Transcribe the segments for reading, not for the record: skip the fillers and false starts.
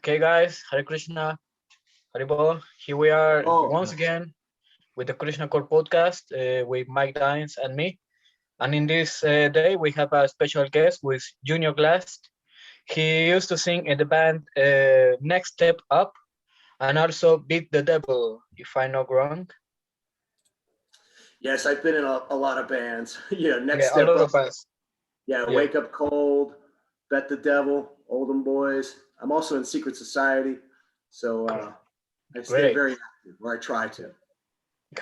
Okay, guys, Hare Krishna, Haribol. Here we are Oh, once again with the Krishnacore podcast with Mike Dines and me. And in this day, we have a special guest with Junior Glass. He used to sing in the band Next Step Up and also Beat the Devil, if I'm not wrong. yes, I've been in a lot of bands. Next Yeah, a Step lot Up. of us. Yeah, Yeah, Wake Up Cold, Bet the Devil, Oldham Boys. I'm also in Secret Society, so I stay great. very active, or I try to.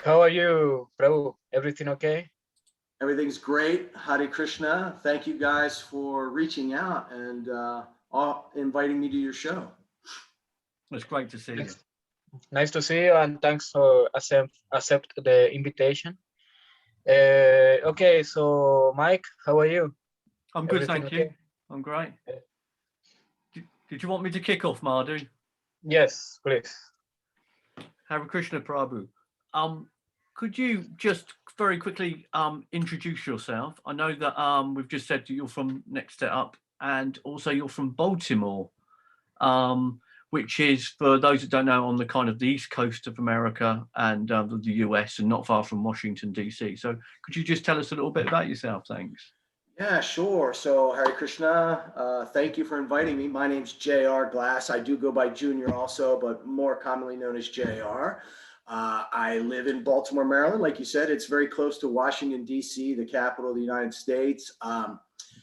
How are you, Prabhu? Everything okay? Everything's great. Hare Krishna. Thank you guys for reaching out and inviting me to your show. It's great to see you. Nice, nice to see you, and thanks for accept the invitation. Okay, so Mike, how are you? I'm good, Everything thank you. okay? I'm great. Yeah. Did you want me to kick off, Madhu? Yes, please. Hare Krishna Prabhu. Could you just very quickly introduce yourself? I know that we've just said that you're from Next Step Up, and also you're from Baltimore, which is, for those that don't know, on the kind of the east coast of America and the US, and not far from Washington DC. So could you just tell us a little bit about yourself? Thanks. Yeah, sure. So, Hare Krishna, thank you for inviting me. My name's J.R. Glass. I do go by Junior also, but more commonly known as J.R. I live in Baltimore, Maryland. Like you said, it's very close to Washington, D.C., the capital of the United States.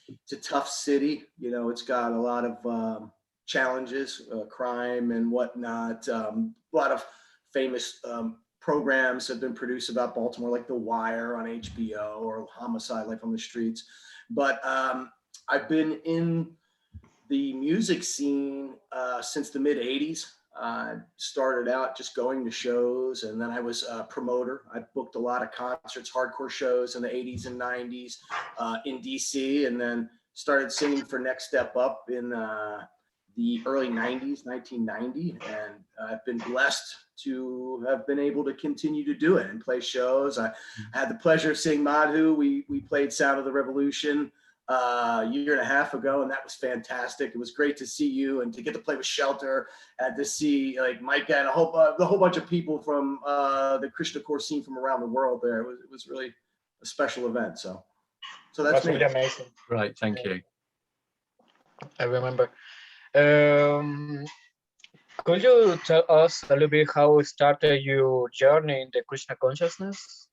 It's a tough city. It's got a lot of challenges, crime and whatnot. A lot of famous programs have been produced about Baltimore, like The Wire on HBO or Homicide, Life on the Streets. But I've been in the music scene since the mid 80s. Started out just going to shows, and then I was a promoter. I booked a lot of concerts, hardcore shows in the 80s and 90s in DC, and then started singing for Next Step Up in the early 90s, 1990. And I've been blessed to have been able to continue to do it and play shows. I had the pleasure of seeing Madhu. We played Sound of the Revolution a year and a half ago, and that was fantastic. It was great to see you and to get to play with Shelter and to see like Micah and the whole bunch of people from the Krishnacore scene from around the world there. It was really a special event. So that's That's really me. amazing. Right, thank you. I remember. Um, could you tell us a little bit how started your journey in the Krishna consciousness?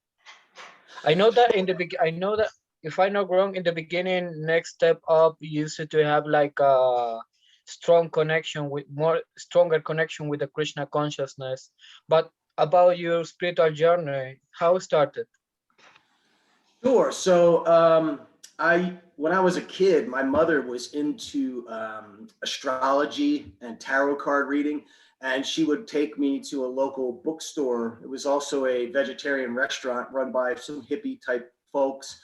I know that I know that if I'm not wrong, in the beginning, Next Step Up used to have like a stronger connection with the Krishna consciousness. But about your spiritual journey, how it started? Sure. So when I was a kid, my mother was into astrology and tarot card reading, and she would take me to a local bookstore. It was also a vegetarian restaurant run by some hippie type folks.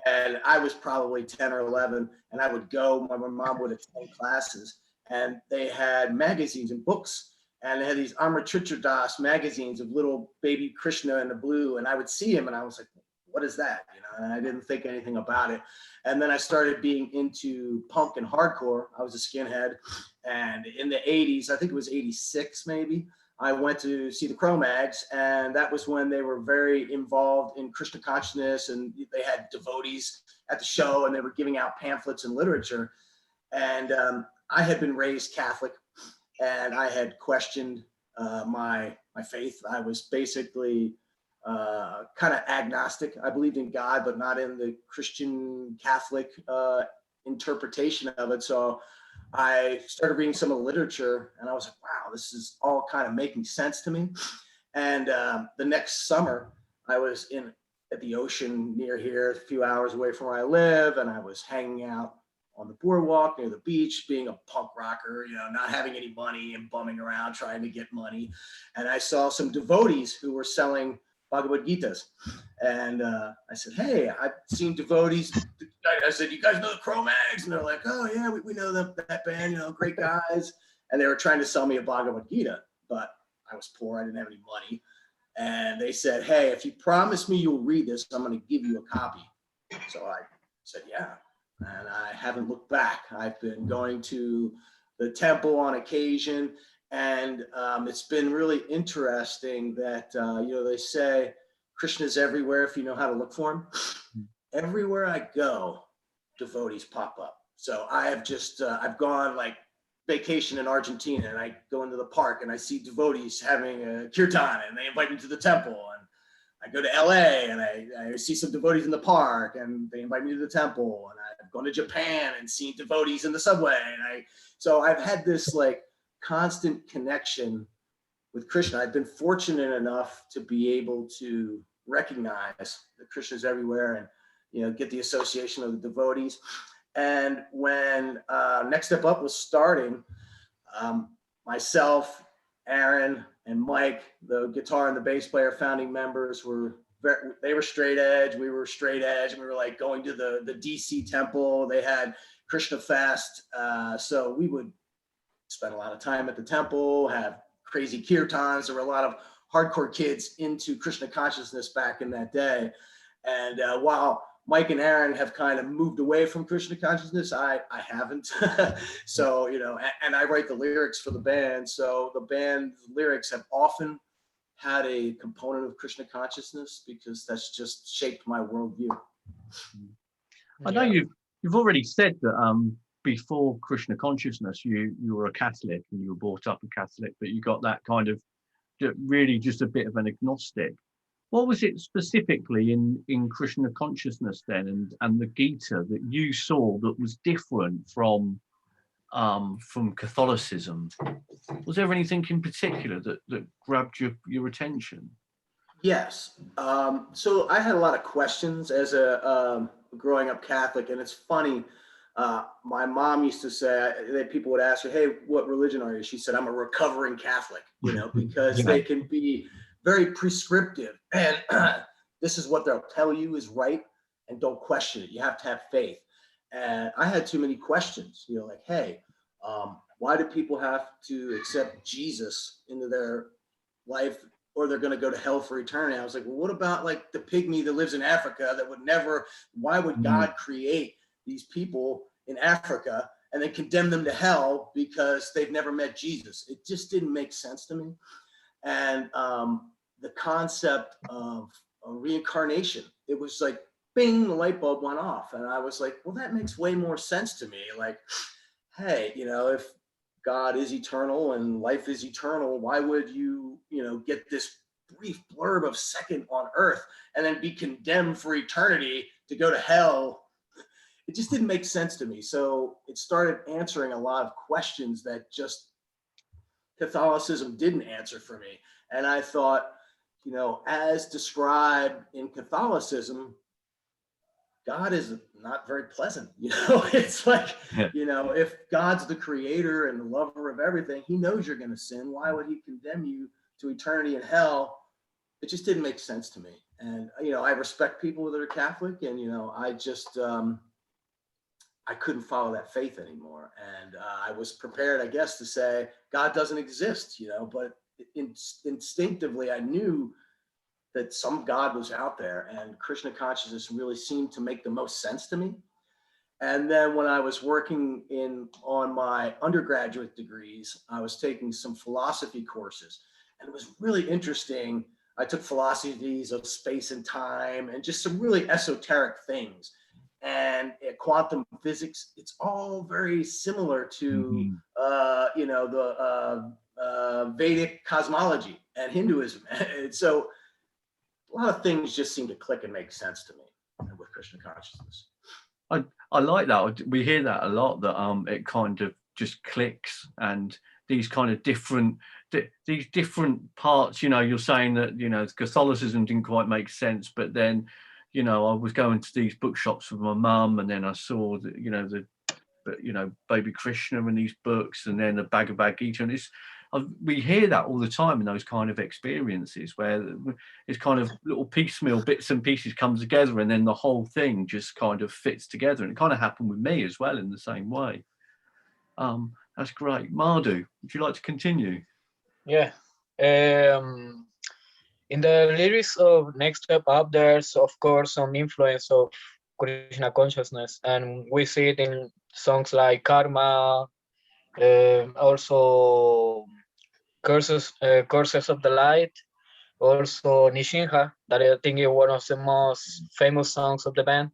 And I was probably 10 or 11, and I would go, my mom would attend classes, and they had magazines and books. And they had these Amritritra Das magazines of little baby Krishna in the blue. And I would see him, and I was like, what is that? And I didn't think anything about it. And then I started being into punk and hardcore. I was a skinhead. And in the 80s, I think it was 86 maybe, I went to see the Cro-Mags, and that was when they were very involved in Krishna consciousness, and they had devotees at the show, and they were giving out pamphlets and literature. And I had been raised Catholic, and I had questioned my faith. I was basically kind of agnostic. I believed in God, but not in the Christian Catholic interpretation of it. So I started reading some of the literature, and I was like, wow, this is all kind of making sense to me. And the next summer, I was at the ocean near here, a few hours away from where I live, and I was hanging out on the boardwalk near the beach, being a punk rocker, not having any money and bumming around trying to get money. And I saw some devotees who were selling Bhagavad Gitas. And I said, hey, I've seen devotees. I said, you guys know the Cro-Mags? And they're like, oh yeah, we know that band, great guys. And they were trying to sell me a Bhagavad Gita, but I was poor, I didn't have any money. And they said, hey, if you promise me you'll read this, I'm gonna give you a copy. So I said, yeah. And I haven't looked back. I've been going to the temple on occasion. And it's been really interesting that, they say Krishna's everywhere if you know how to look for him. Everywhere I go, devotees pop up. So I have just, I've gone like vacation in Argentina, and I go into the park and I see devotees having a kirtan, and they invite me to the temple. And I go to LA and I see some devotees in the park, and they invite me to the temple. And I've gone to Japan and seen devotees in the subway. So I've had this like constant connection with Krishna. I've been fortunate enough to be able to recognize that Krishna's everywhere, and get the association of the devotees. And when Next Step Up was starting, myself, Aaron, and Mike, the guitar and the bass player founding members, they were straight edge. We were straight edge. We were like going to the DC temple. They had Krishna Fest. So we would spend a lot of time at the temple, have crazy kirtans. There were a lot of hardcore kids into Krishna consciousness back in that day. And while Mike and Aaron have kind of moved away from Krishna consciousness, I haven't. So, and I write the lyrics for the band. So the band's lyrics have often had a component of Krishna consciousness, because that's just shaped my worldview. I know you've already said that before Krishna consciousness, you were a Catholic and you were brought up a Catholic, but you got that kind of really just a bit of an agnostic. What was it specifically in Krishna consciousness then, and the Gita that you saw that was different from Catholicism? Was there anything in particular that grabbed your attention? Yes. So I had a lot of questions as a growing up Catholic, and it's funny. My mom used to say that people would ask her, "Hey, what religion are you?" She said, "I'm a recovering Catholic," because they can be very prescriptive, and this is what they'll tell you is right, and don't question it. You have to have faith. And I had too many questions, like, hey, why do people have to accept Jesus into their life, or they're going to go to hell for eternity? I was like, well, what about like the pygmy that lives in Africa that would never, why would God create these people in Africa and then condemn them to hell because they've never met Jesus? It just didn't make sense to me. And the concept of reincarnation, it was like, bing, the light bulb went off. And I was like, well, that makes way more sense to me. Like, hey, if God is eternal and life is eternal, why would you, get this brief blurb of second on earth and then be condemned for eternity to go to hell? It just didn't make sense to me. So it started answering a lot of questions that just Catholicism didn't answer for me. And I thought, as described in Catholicism, God is not very pleasant. It's like, if God's the creator and the lover of everything, he knows you're going to sin. Why would he condemn you to eternity in hell? It just didn't make sense to me. And, I respect people that are Catholic, and, I just, I couldn't follow that faith anymore. And I was prepared, I guess, to say God doesn't exist, but instinctively I knew that some God was out there, and Krishna consciousness really seemed to make the most sense to me. And then when I was working on my undergraduate degrees, I was taking some philosophy courses, and it was really interesting. I took philosophies of space and time and just some really esoteric things. And quantum physics, it's all very similar to, the Vedic cosmology and Hinduism. And so a lot of things just seem to click and make sense to me with Krishna consciousness. I like that. We hear that a lot, that it kind of just clicks, and these kind of different parts, you're saying that, Catholicism didn't quite make sense, but then, I was going to these bookshops with my mum, and then I saw that, Baby Krishna and these books, and then the Bhagavad Gita, and we hear that all the time in those kind of experiences where it's kind of little piecemeal bits and pieces come together, and then the whole thing just kind of fits together. And it kind of happened with me as well in the same way. That's great. Madhu, would you like to continue? Yeah. In the lyrics of Next Step Up, there's of course some influence of Krishna consciousness, and we see it in songs like Karma, Also Curses of the Light, also Nishinha, that I think is one of the most famous songs of the band.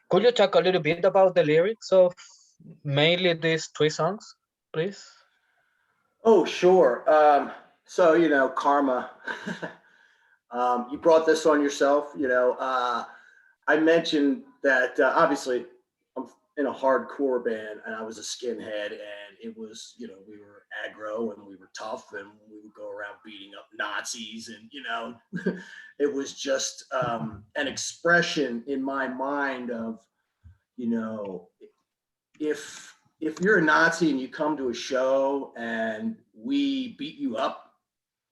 Could you talk a little bit about the lyrics of mainly these three songs, please? Oh, sure. So, karma. You brought this on yourself. I mentioned that obviously I'm in a hardcore band and I was a skinhead and it was, we were aggro and we were tough and we would go around beating up Nazis and, it was just an expression in my mind of, you know, if you're a Nazi and you come to a show and we beat you up,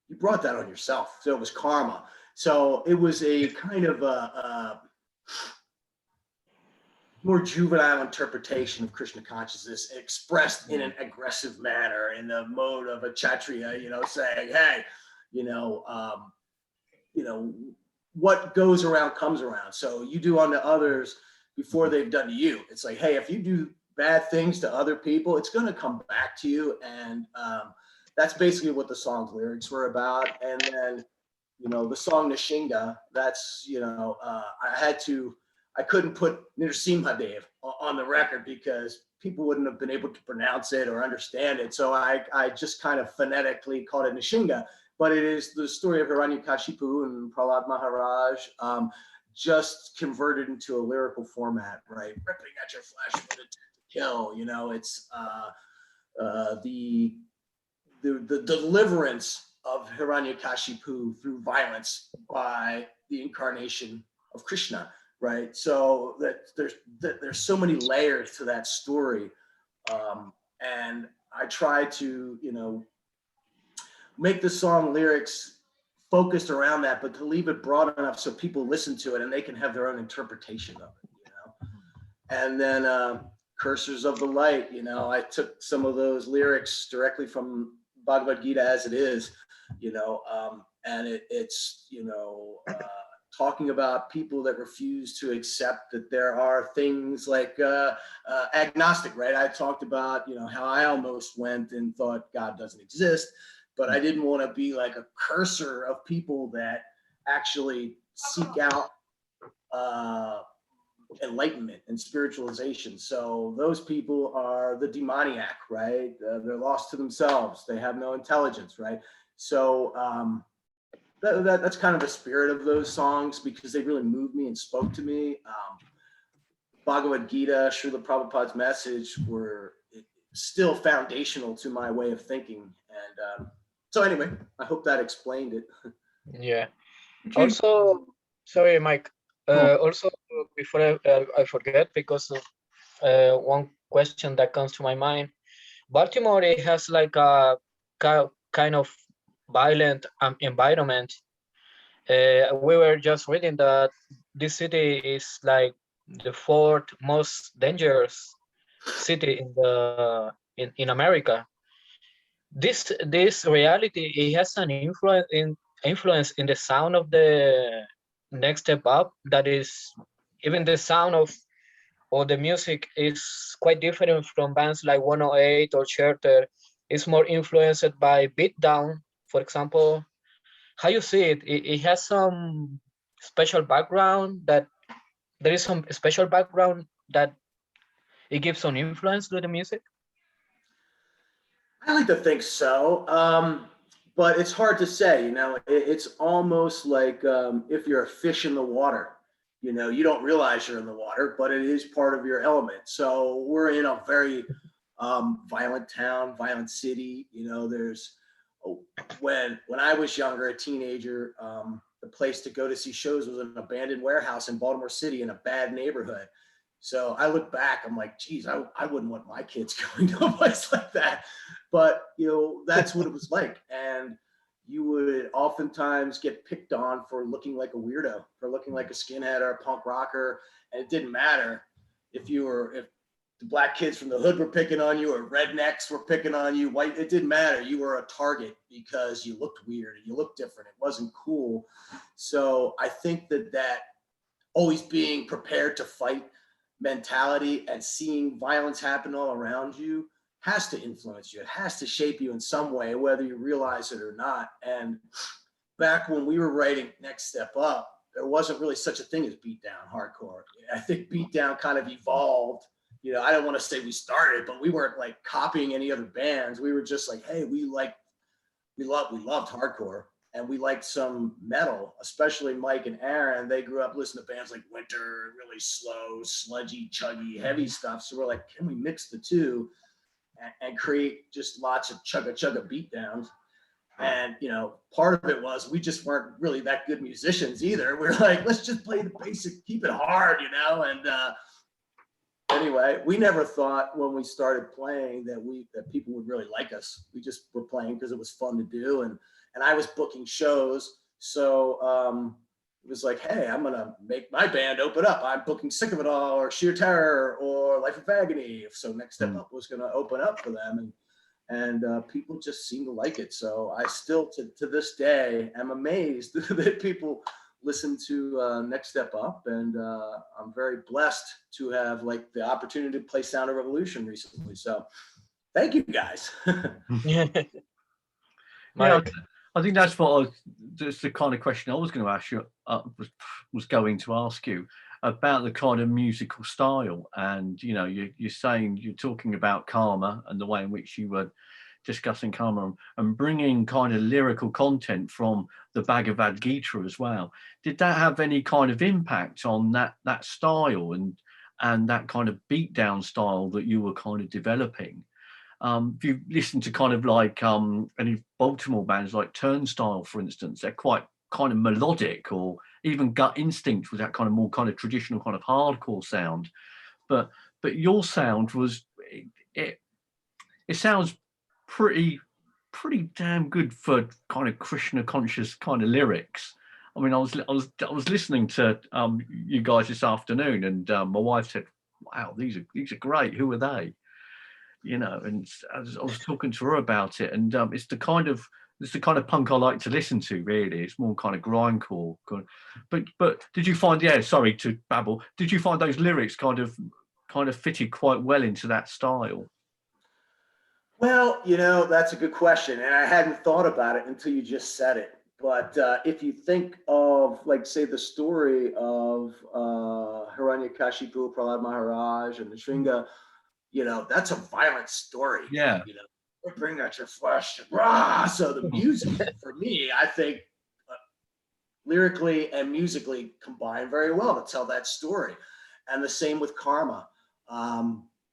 you brought that on yourself. So it was karma. So it was a kind of a more juvenile interpretation of Krishna consciousness expressed in an aggressive manner in the mode of a Kshatriya, saying, hey, you know, um, what goes around comes around. So you do unto others before they've done to you. It's like, hey, if you do bad things to other people, it's going to come back to you. And that's basically what the song's lyrics were about. And then, the song Nishinga, that's, I couldn't put Nirsimhadev on the record because people wouldn't have been able to pronounce it or understand it. So I just kind of phonetically called it Nishinga, but it is the story of Hiranyakashipu and Prahlad Maharaj, just converted into a lyrical format, right? Ripping at your flesh with intent to kill. It's the deliverance of Hiranyakashipu through violence by the incarnation of Krishna, right? So there's so many layers to that story, and I try to make the song lyrics focused around that, but to leave it broad enough so people listen to it and they can have their own interpretation of it. And then Cursors of the Light, I took some of those lyrics directly from Bhagavad Gita as it is, and it's talking about people that refuse to accept that there are things like agnostic, right? I talked about, how I almost went and thought God doesn't exist, but I didn't want to be like a cursor of people that actually seek out enlightenment and spiritualization. So those people are the demoniac, right? They're lost to themselves. They have no intelligence, right? So that's kind of the spirit of those songs because they really moved me and spoke to me. Bhagavad Gita, Srila Prabhupada's message were still foundational to my way of thinking. And so anyway, I hope that explained it. Yeah. Also, sorry, Mike. Also, before I forget, because of one question that comes to my mind, Baltimore it has like a kind of violent environment. We were just reading that this city is like the fourth most dangerous city in America. This reality it has an influence in the sound of the next step up. That is, even the sound of or the music is quite different from bands like 108 or Shelter. It's more influenced by beatdown, for example. How you see it? It has some special background that there is some special background that it gives some influence to the music. I like to think so, but it's hard to say. It's almost like if you're a fish in the water. You don't realize you're in the water, but it is part of your element. So we're in a very violent town, violent city. There's when I was younger, a teenager, the place to go to see shows was an abandoned warehouse in Baltimore City in a bad neighborhood. So I look back, I'm like, geez, I wouldn't want my kids going to a place like that. But, that's what it was like. And you would oftentimes get picked on for looking like a weirdo, for looking like a skinhead or a punk rocker. And it didn't matter if the black kids from the hood were picking on you or rednecks were picking on you, white, it didn't matter. You were a target because you looked weird and you looked different. It wasn't cool. So I think that always being prepared to fight mentality and seeing violence happen all around you has to influence you. It has to shape you in some way, whether you realize it or not. And back when we were writing Next Step Up, there wasn't really such a thing as beatdown hardcore. I think beatdown kind of evolved. You know, I don't want to say we started, but we weren't like copying any other bands. We were just like, hey, we loved hardcore, and we liked some metal, especially Mike and Aaron. They grew up listening to bands like Winter, really slow, sludgy, chuggy, heavy stuff. So we're like, can we mix the two and create just lots of chugga chugga beatdowns? And, you know, part of it was we just weren't really that good musicians either. We're like, let's just play the basic, keep it hard, you know? And anyway, we never thought when we started playing that people would really like us. We just were playing because it was fun to do. And I was booking shows. So it was like, hey, I'm going to make my band open up. I'm booking Sick of It All or Sheer Terror or Life of Agony. So Next Step Up was going to open up for them. And people just seem to like it. So I still, to this day, am amazed that people listen to Next Step Up. And I'm very blessed to have like the opportunity to play Sound of Revolution recently. So thank you guys. Yeah. Yeah, I think that's that's the kind of question I was going to ask you, was going to ask you about the kind of musical style. And, you know, you're talking about Karma and the way in which you were discussing Karma and bringing kind of lyrical content from the Bhagavad Gita as well. Did that have any kind of impact on that style and that kind of beatdown style that you were kind of developing? If you listen to kind of like any Baltimore bands like Turnstile, for instance, they're quite kind of melodic, or even Gut Instinct was that kind of more kind of traditional kind of hardcore sound. But your sound was, it sounds pretty damn good for kind of Krishna conscious kind of lyrics. I mean, I was listening to you guys this afternoon, and my wife said, "Wow, these are great. Who are they?" You know, and I was talking to her about it, and it's the kind of punk I like to listen to. Really, it's more kind of grindcore. But did you find? Yeah, sorry to babble. Did you find those lyrics kind of fitted quite well into that style? Well, you know, that's a good question, and I hadn't thought about it until you just said it. But if you think of, like, say, the story of Hiranyakashipu, Prahlad Maharaj, and the Shringa, you know, that's a violent story. Yeah. You know, we'll bring out your flesh. Rah! So the music, for me, I think lyrically and musically combine very well to tell that story. And the same with Karma.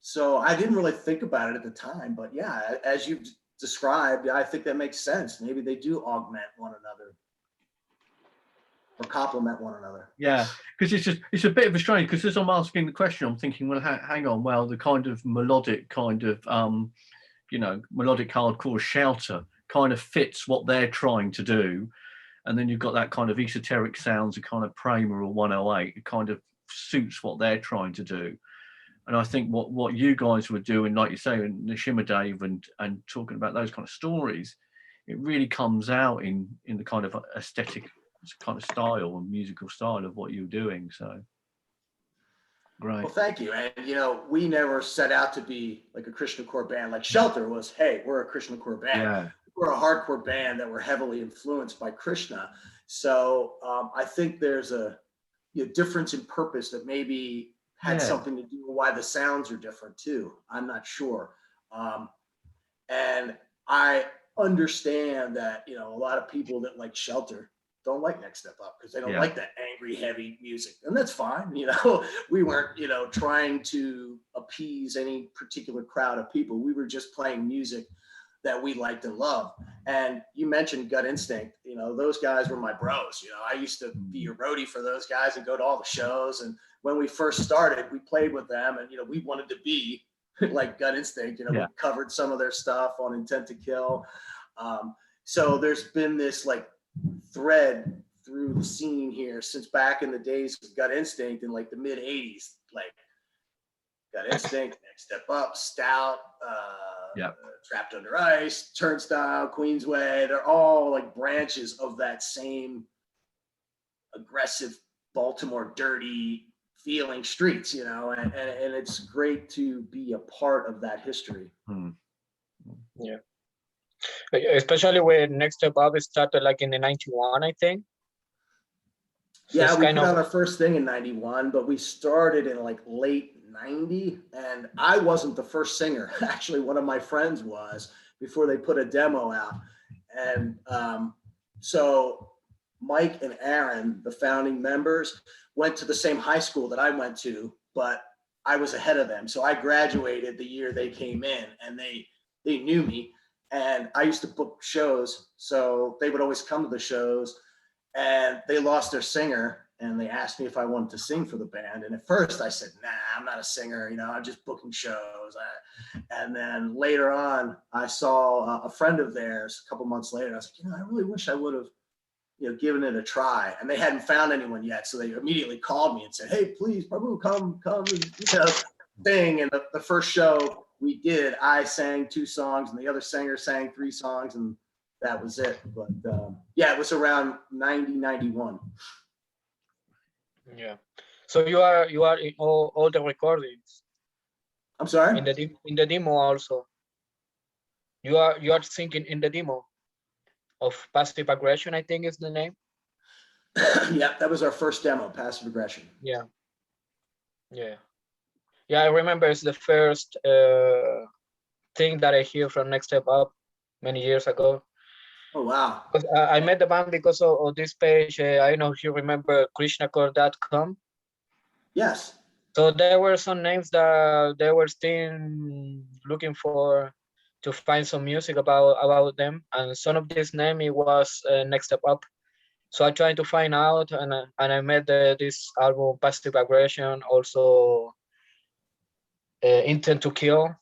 So I didn't really think about it at the time, but yeah, as you've described, I think that makes sense. Maybe they do augment one another or complement one another. Yeah, because it's a bit of a strange, because as I'm asking the question, I'm thinking, well, hang on, well, the kind of melodic kind of you know, melodic hardcore shouter kind of fits what they're trying to do, and then you've got that kind of esoteric sounds, a kind of Pramer or 108, it kind of suits what they're trying to do. And I think what you guys were doing, like you say, in Nishima Dave and talking about those kind of stories, it really comes out in the kind of aesthetic kind of style and musical style of what you're doing. So great. Well, thank you. And you know, we never set out to be like a Krishnacore band. Like Shelter was, hey, we're a Krishnacore band. Yeah. We're a hardcore band that were heavily influenced by Krishna. So I think there's a difference in purpose that maybe had something to do with why the sounds are different too. I'm not sure. And I understand that, you know, a lot of people that like Shelter don't like Next Step Up because they don't like that angry, heavy music. And that's fine. You know, we weren't, you know, trying to appease any particular crowd of people. We were just playing music that we liked and loved. And you mentioned Gut Instinct. You know, those guys were my bros. You know, I used to be a roadie for those guys and go to all the shows. And when we first started, we played with them, and, you know, we wanted to be like Gut Instinct. You know, we covered some of their stuff on Intent to Kill. So there's been this like thread through the scene here since back in the days of Gut Instinct in like the mid 80s, like Gut Instinct, Next Step Up, Stout, Trapped Under Ice, Turnstile, Queensway. They're all like branches of that same aggressive Baltimore dirty feeling streets, you know, and it's great to be a part of that history. Yeah. Especially when Next Step Up started like in the 91, I think. So Yeah, it's we kind put of out our first thing in 91, but we started in like late 90, and I wasn't the first singer. Actually, one of my friends was before they put a demo out. And so Mike and Aaron, the founding members, went to the same high school that I went to, but I was ahead of them. So I graduated the year they came in, and they knew me. And I used to book shows, so they would always come to the shows. And they lost their singer, and they asked me if I wanted to sing for the band. And at first I said, nah, I'm not a singer, you know, I'm just booking shows. And then later on, I saw a friend of theirs a couple months later. I was like, you know, I really wish I would have, you know, given it a try. And they hadn't found anyone yet. So they immediately called me and said, hey, please, Prabhu, come and, you know, sing. And the first show we did, I sang 2 songs and the other singer sang 3 songs, and that was it. But yeah, it was around 90, 91. yeah. So you are in all the recordings I'm sorry? in the demo also. You are singing in the demo of Passive Aggression, I think is the name. Yeah, that was our first demo, Passive Aggression. Yeah. Yeah. Yeah, I remember it's the first thing that I hear from Next Step Up many years ago. Oh, wow. I met the band because of this page. I don't know if you remember Krishnacore.com. Yes. So there were some names that they were still looking for to find some music about them, and some of this name it was Next Step Up. So I tried to find out, and I met this album Passive Aggression, also Intent to Kill.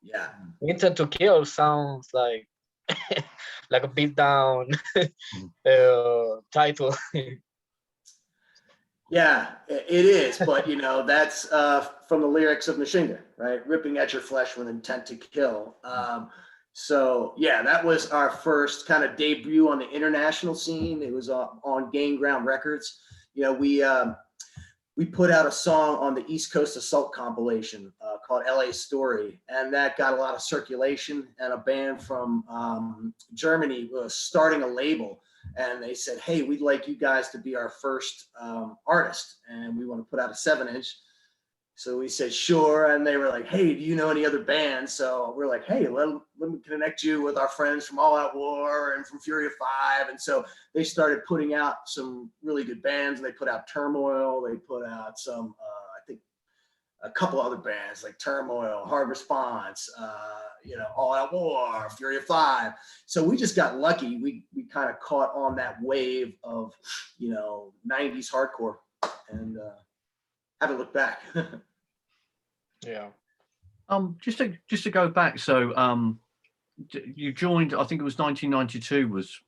Yeah. Intent to Kill sounds like like a beat down title. Yeah, it is. But, you know, that's from the lyrics of Meshuggah, right? Ripping at your flesh with intent to kill. So, yeah, that was our first kind of debut on the international scene. It was on Gain Ground Records. You know, we put out a song on the East Coast Assault compilation called LA Story, and that got a lot of circulation. And a band from Germany was starting a label, and they said, hey, we'd like you guys to be our first artist, and we want to put out a 7-inch. So we said, sure. And they were like, hey, do you know any other bands? So we're like, hey, let me connect you with our friends from All Out War and from Fury of 5. And so they started putting out some really good bands. They put out Turmoil. They put out some, I think, a couple other bands like Turmoil, Hard Response, you know, All Out War, Fury of 5. So we just got lucky. We kind of caught on that wave of, you know, 90s hardcore, and haven't looked back. Yeah. Just to go back, so you joined, I think it was 1992 was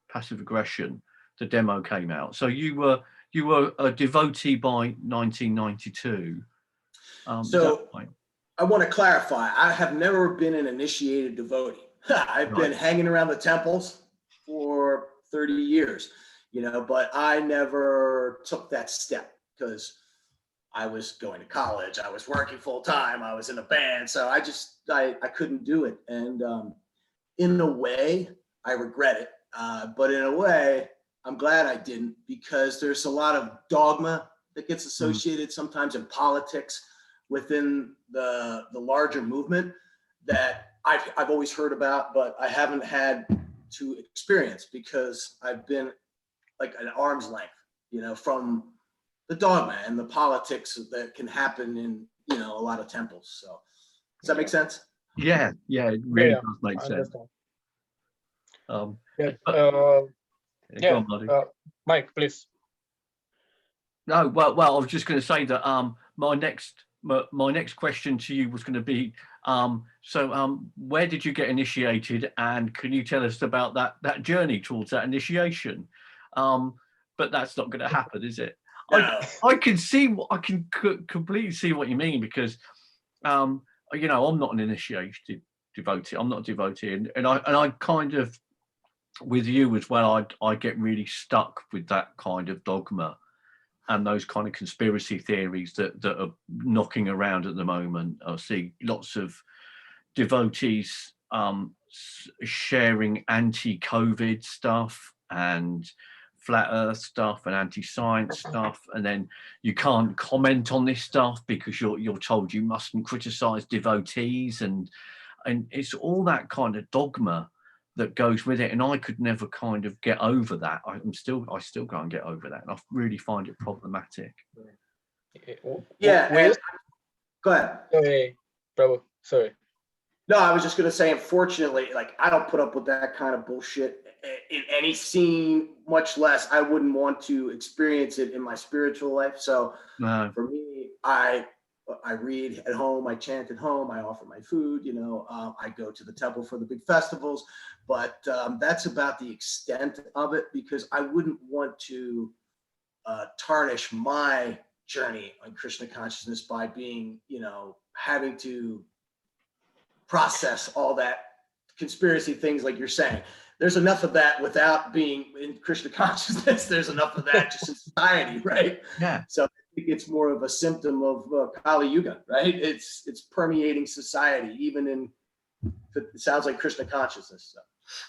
Passive Aggression, the demo came out. So you were a devotee by 1992. So I want to clarify, I have never been an initiated devotee. I've been hanging around the temples for 30 years, you know, but I never took that step because I was going to college, I was working full time, I was in a band, so I couldn't do it. And in a way, I regret it, but in a way, I'm glad I didn't, because there's a lot of dogma that gets associated sometimes in politics within the larger movement that I've always heard about, but I haven't had to experience because I've been like an arm's length, you know, from the dogma and the politics that can happen in, you know, a lot of temples. So does that make sense? Yeah, it really does make sense. Yeah. Go on, buddy. Mike, please. No, well, I was just going to say that my next question to you was going to be, where did you get initiated, and can you tell us about that journey towards that initiation? But that's not going to happen, is it? No. I can completely see what you mean, because you know, I'm not an initiated devotee. I'm not a devotee, and I kind of, with you as well, I get really stuck with that kind of dogma. and those kind of conspiracy theories that are knocking around at the moment. I see lots of devotees sharing anti-COVID stuff and flat earth stuff and anti-science stuff, and then you can't comment on this stuff because you're told you mustn't criticize devotees, and it's all that kind of dogma that goes with it, and I could never kind of get over that. I still can't get over that, and I really find it problematic. Yeah. Go ahead. Sorry, Prabhu. Sorry. No, I was just going to say, unfortunately, like, I don't put up with that kind of bullshit in any scene, much less I wouldn't want to experience it in my spiritual life. So for me, I read at home, I chant at home, I offer my food, you know, I go to the temple for the big festivals, but that's about the extent of it, because I wouldn't want to tarnish my journey on Krishna consciousness by being, you know, having to process all that conspiracy things like you're saying. There's enough of that without being in Krishna consciousness. There's enough of that just in society, right? Yeah. So I think it's more of a symptom of Kali Yuga, right? It's permeating society, even in, it sounds like Krishna consciousness. So.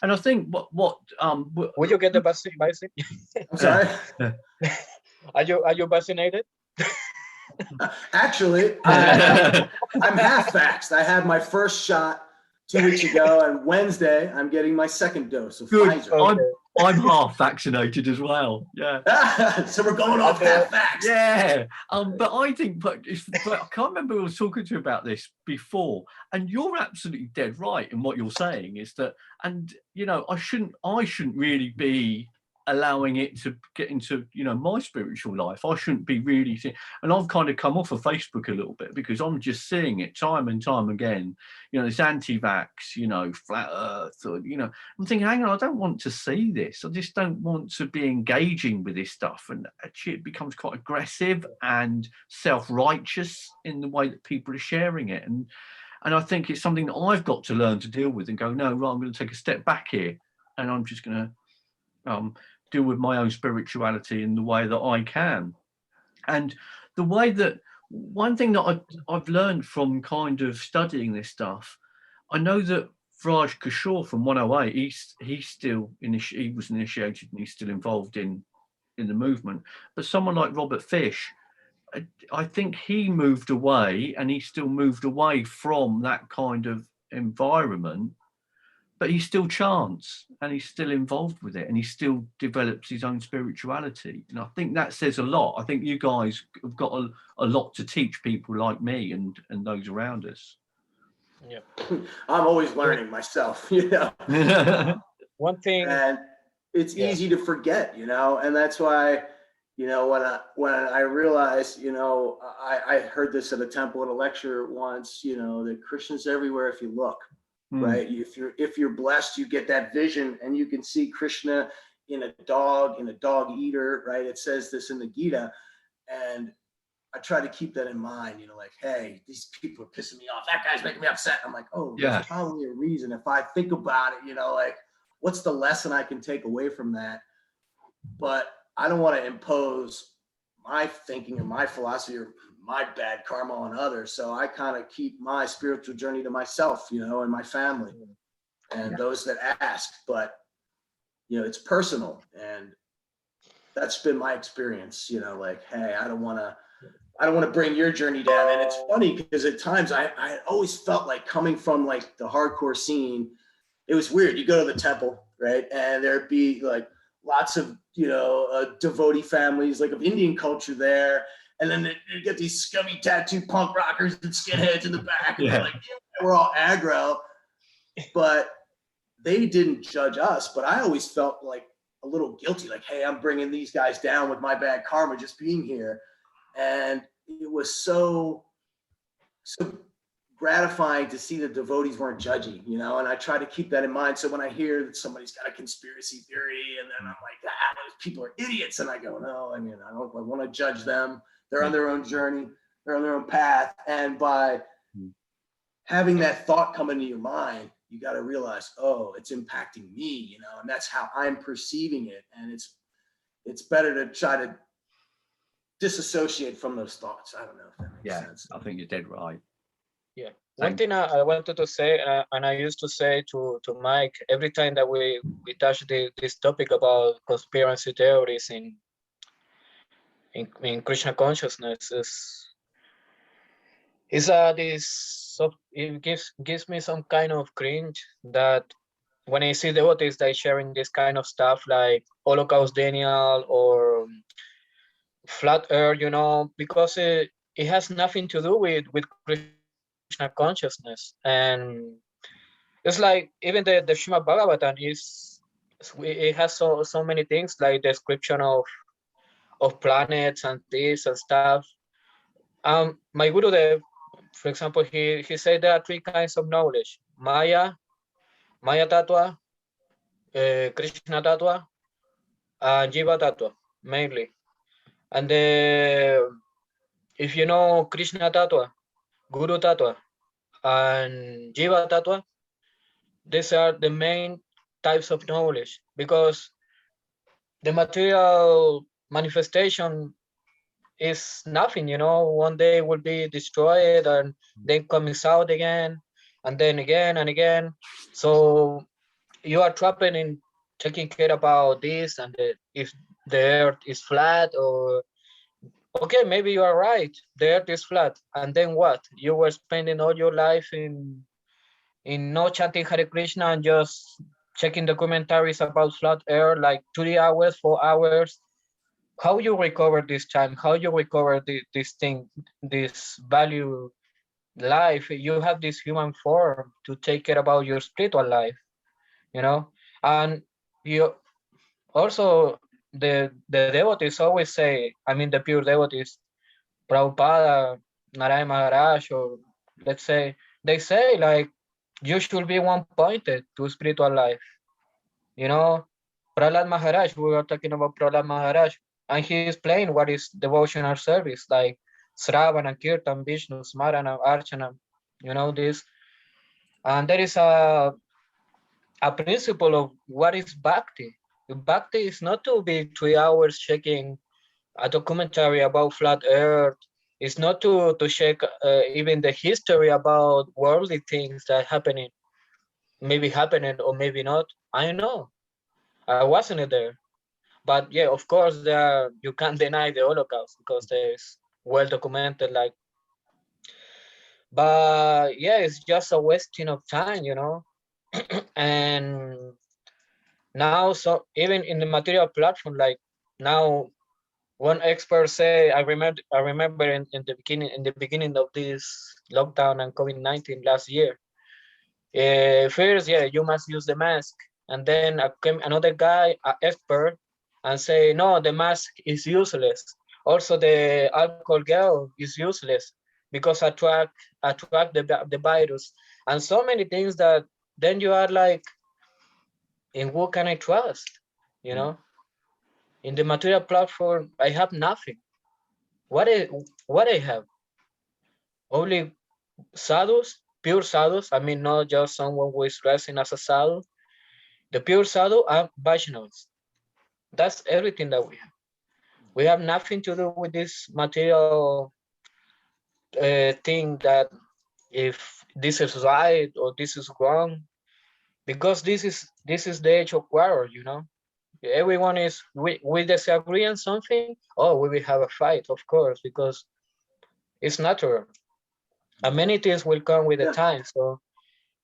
And I think what Will you get the vaccine? I'm sorry. Are you vaccinated? Actually, I'm half vaxxed. I had my first shot 2 weeks ago, and Wednesday I'm getting my second dose of Pfizer. Okay. I'm half vaccinated as well. Yeah. So we're going off half vaxxed. Yeah. But I think, but I can't remember who I was talking to about this before, and you're absolutely dead right in what you're saying. Is that, and you know, I shouldn't really be allowing it to get into, you know, my spiritual life. I shouldn't be really and I've kind of come off of Facebook a little bit because I'm just seeing it time and time again, you know, this anti-vax, you know, flat earth, or, you know, I'm thinking, hang on, I don't want to see this. I just don't want to be engaging with this stuff. And actually it becomes quite aggressive and self-righteous in the way that people are sharing it. And I think it's something that I've got to learn to deal with and go, no, right, I'm going to take a step back here, and I'm just going to deal with my own spirituality in the way that I can. And the way that, one thing that I've learned from kind of studying this stuff, I know that Raj Kishore from 108, he was initiated and he's still involved in the movement. But someone like Robert Fish, I think he moved away, and he still moved away from that kind of environment, but he still chants and he's still involved with it, and he still develops his own spirituality. And I think that says a lot. I think you guys have got a lot to teach people like me and those around us. Yeah. I'm always learning myself, you know. One thing, and it's easy to forget, you know, and that's why, you know, when I realized, you know, I heard this at a temple at a lecture once, you know, that Krishna's everywhere if you look. Right? If you're blessed, you get that vision, and you can see Krishna in a dog eater, right? It says this in the Gita, and I try to keep that in mind, you know, like, hey, these people are pissing me off. That guy's making me upset. I'm like, oh, there's probably a reason. If I think about it, you know, like, what's the lesson I can take away from that? But I don't want to impose my thinking or my philosophy or my bad karma on others. So I kind of keep my spiritual journey to myself, you know, and my family and those that ask. But, you know, it's personal, and that's been my experience, you know, like, hey, I don't want to bring your journey down. And it's funny because at times I always felt like, coming from like the hardcore scene, it was weird. You go to the temple, right? And there'd be like lots of, you know, devotee families, like of Indian culture there. And then you get these scummy tattoo punk rockers and skinheads in the back. And they're like, yeah, we're all aggro. But they didn't judge us. But I always felt like a little guilty, like, hey, I'm bringing these guys down with my bad karma just being here. And it was so gratifying to see the devotees weren't judgy, you know, and I try to keep that in mind. So when I hear that somebody's got a conspiracy theory, and then I'm like, those people are idiots, and I go, no, I mean, I want to judge them. They're on their own journey, they're on their own path. And by having that thought come into your mind, you got to realize, oh, it's impacting me, you know, and that's how I'm perceiving it. And it's better to try to disassociate from those thoughts. I don't know if that makes sense. I think you're dead right. Yeah. One Thank thing I wanted to say, and I used to say to Mike every time that we touch this topic about conspiracy theories in Krishna consciousness is this so it gives me some kind of cringe that when I see devotees that sharing this kind of stuff like Holocaust denial or flat earth, because it has nothing to do with Krishna consciousness. And it's like even the Srimad Bhagavatam it has so many things like description of planets and this and stuff. My Gurudev, for example, he said there are three kinds of knowledge: Maya Tattva, Krishna Tattva, and Jiva Tattva mainly. And if you know Krishna Tattva, Guru Tattva, and Jiva Tattva, these are the main types of knowledge because the material manifestation is nothing, one day will be destroyed and then comes out again and then again and again. So you are trapped in taking care about this and if the earth is flat or okay, maybe you are right, the earth is flat, and then what? You were spending all your life in no chanting Hare Krishna and just checking documentaries about flat earth like 3 hours, 4 hours. How you recover this time? How you recover this thing, this value life? You have this human form to take care about your spiritual life, and you also the devotees always say, I mean the pure devotees, Prabhupada, Narayan Maharaj, or let's say they say like you should be one pointed to spiritual life. You know, Prahlad Maharaj, we were talking about Prahlad Maharaj, and he is playing what is devotional service like Sravana, Kirtan, Vishnu, Smarana, Archana, this. And there is a principle of what is bhakti. Bhakti is not to be 3 hours checking a documentary about flat earth. It's not to check even the history about worldly things that maybe happening or maybe not. I know. I wasn't there. But yeah, of course, you can't deny the Holocaust because there's well documented. But yeah, it's just a wasting of time, And now, so even in the material platform, like now, one expert say, I remember in the beginning of this lockdown and COVID-19 last year. First, yeah, you must use the mask, and then came another guy, an expert, and say, no, the mask is useless. Also, the alcohol gel is useless because attract the virus, and so many things that then you are like, in who can I trust? You know, in the material platform, I have nothing. What I have only sadhus, pure sadhus. I mean, not just someone who is dressing as a sadhu. The pure sadhu are Vaishnavas. That's everything that we have. We have nothing to do with this material thing that if this is right or this is wrong, because this is the age of quarrel. Everyone we disagree on something. Oh, we will have a fight, of course, because it's natural. And many things will come with the Yeah. time. So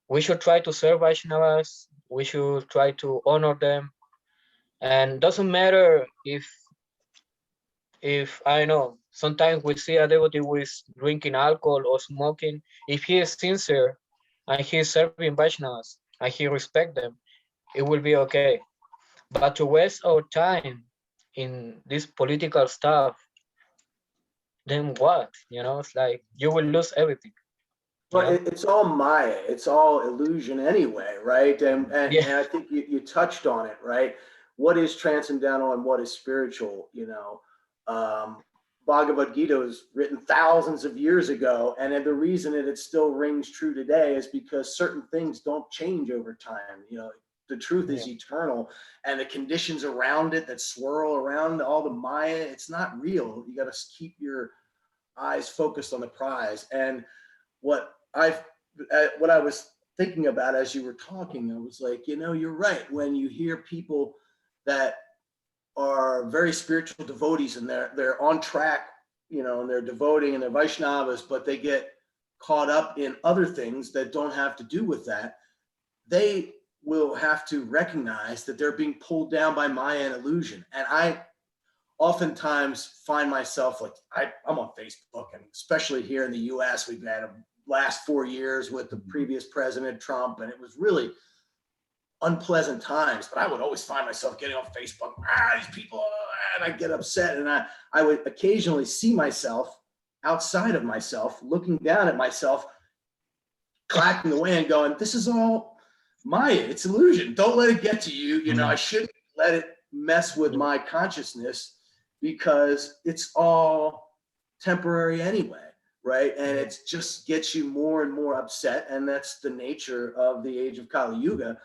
we should try to serve Vaishnavas. We should try to honor them. And doesn't matter if I know sometimes we see a devotee who is drinking alcohol or smoking. If he is sincere and he is serving Vaishnavas and he respect them, it will be okay. But to waste our time in this political stuff, then what? It's like you will lose everything. Well, it's all Maya. It's all illusion anyway, right? And Yeah. I think you touched on it, right? What is transcendental and what is spiritual? Bhagavad Gita was written thousands of years ago, and the reason that it still rings true today is because certain things don't change over time. the truth is eternal, and the conditions around it that swirl around all the Maya, it's not real. You got to keep your eyes focused on the prize. And what I was thinking about as you were talking, I was like, you're right. When you hear people that are very spiritual devotees and they're on track, and they're devoting and they're Vaishnavas, but they get caught up in other things that don't have to do with that, they will have to recognize that they're being pulled down by Maya and illusion. And I oftentimes find myself like, I'm on Facebook, and especially here in the US, we've had a last 4 years with the previous president, Trump, and it was really unpleasant times, but I would always find myself getting on Facebook, these people, and I get upset. And I would occasionally see myself outside of myself, looking down at myself, clacking away and going, this is all Maya, it's illusion. Don't let it get to you. I shouldn't let it mess with my consciousness, because it's all temporary anyway, right? And it just gets you more and more upset. And that's the nature of the age of Kali Yuga.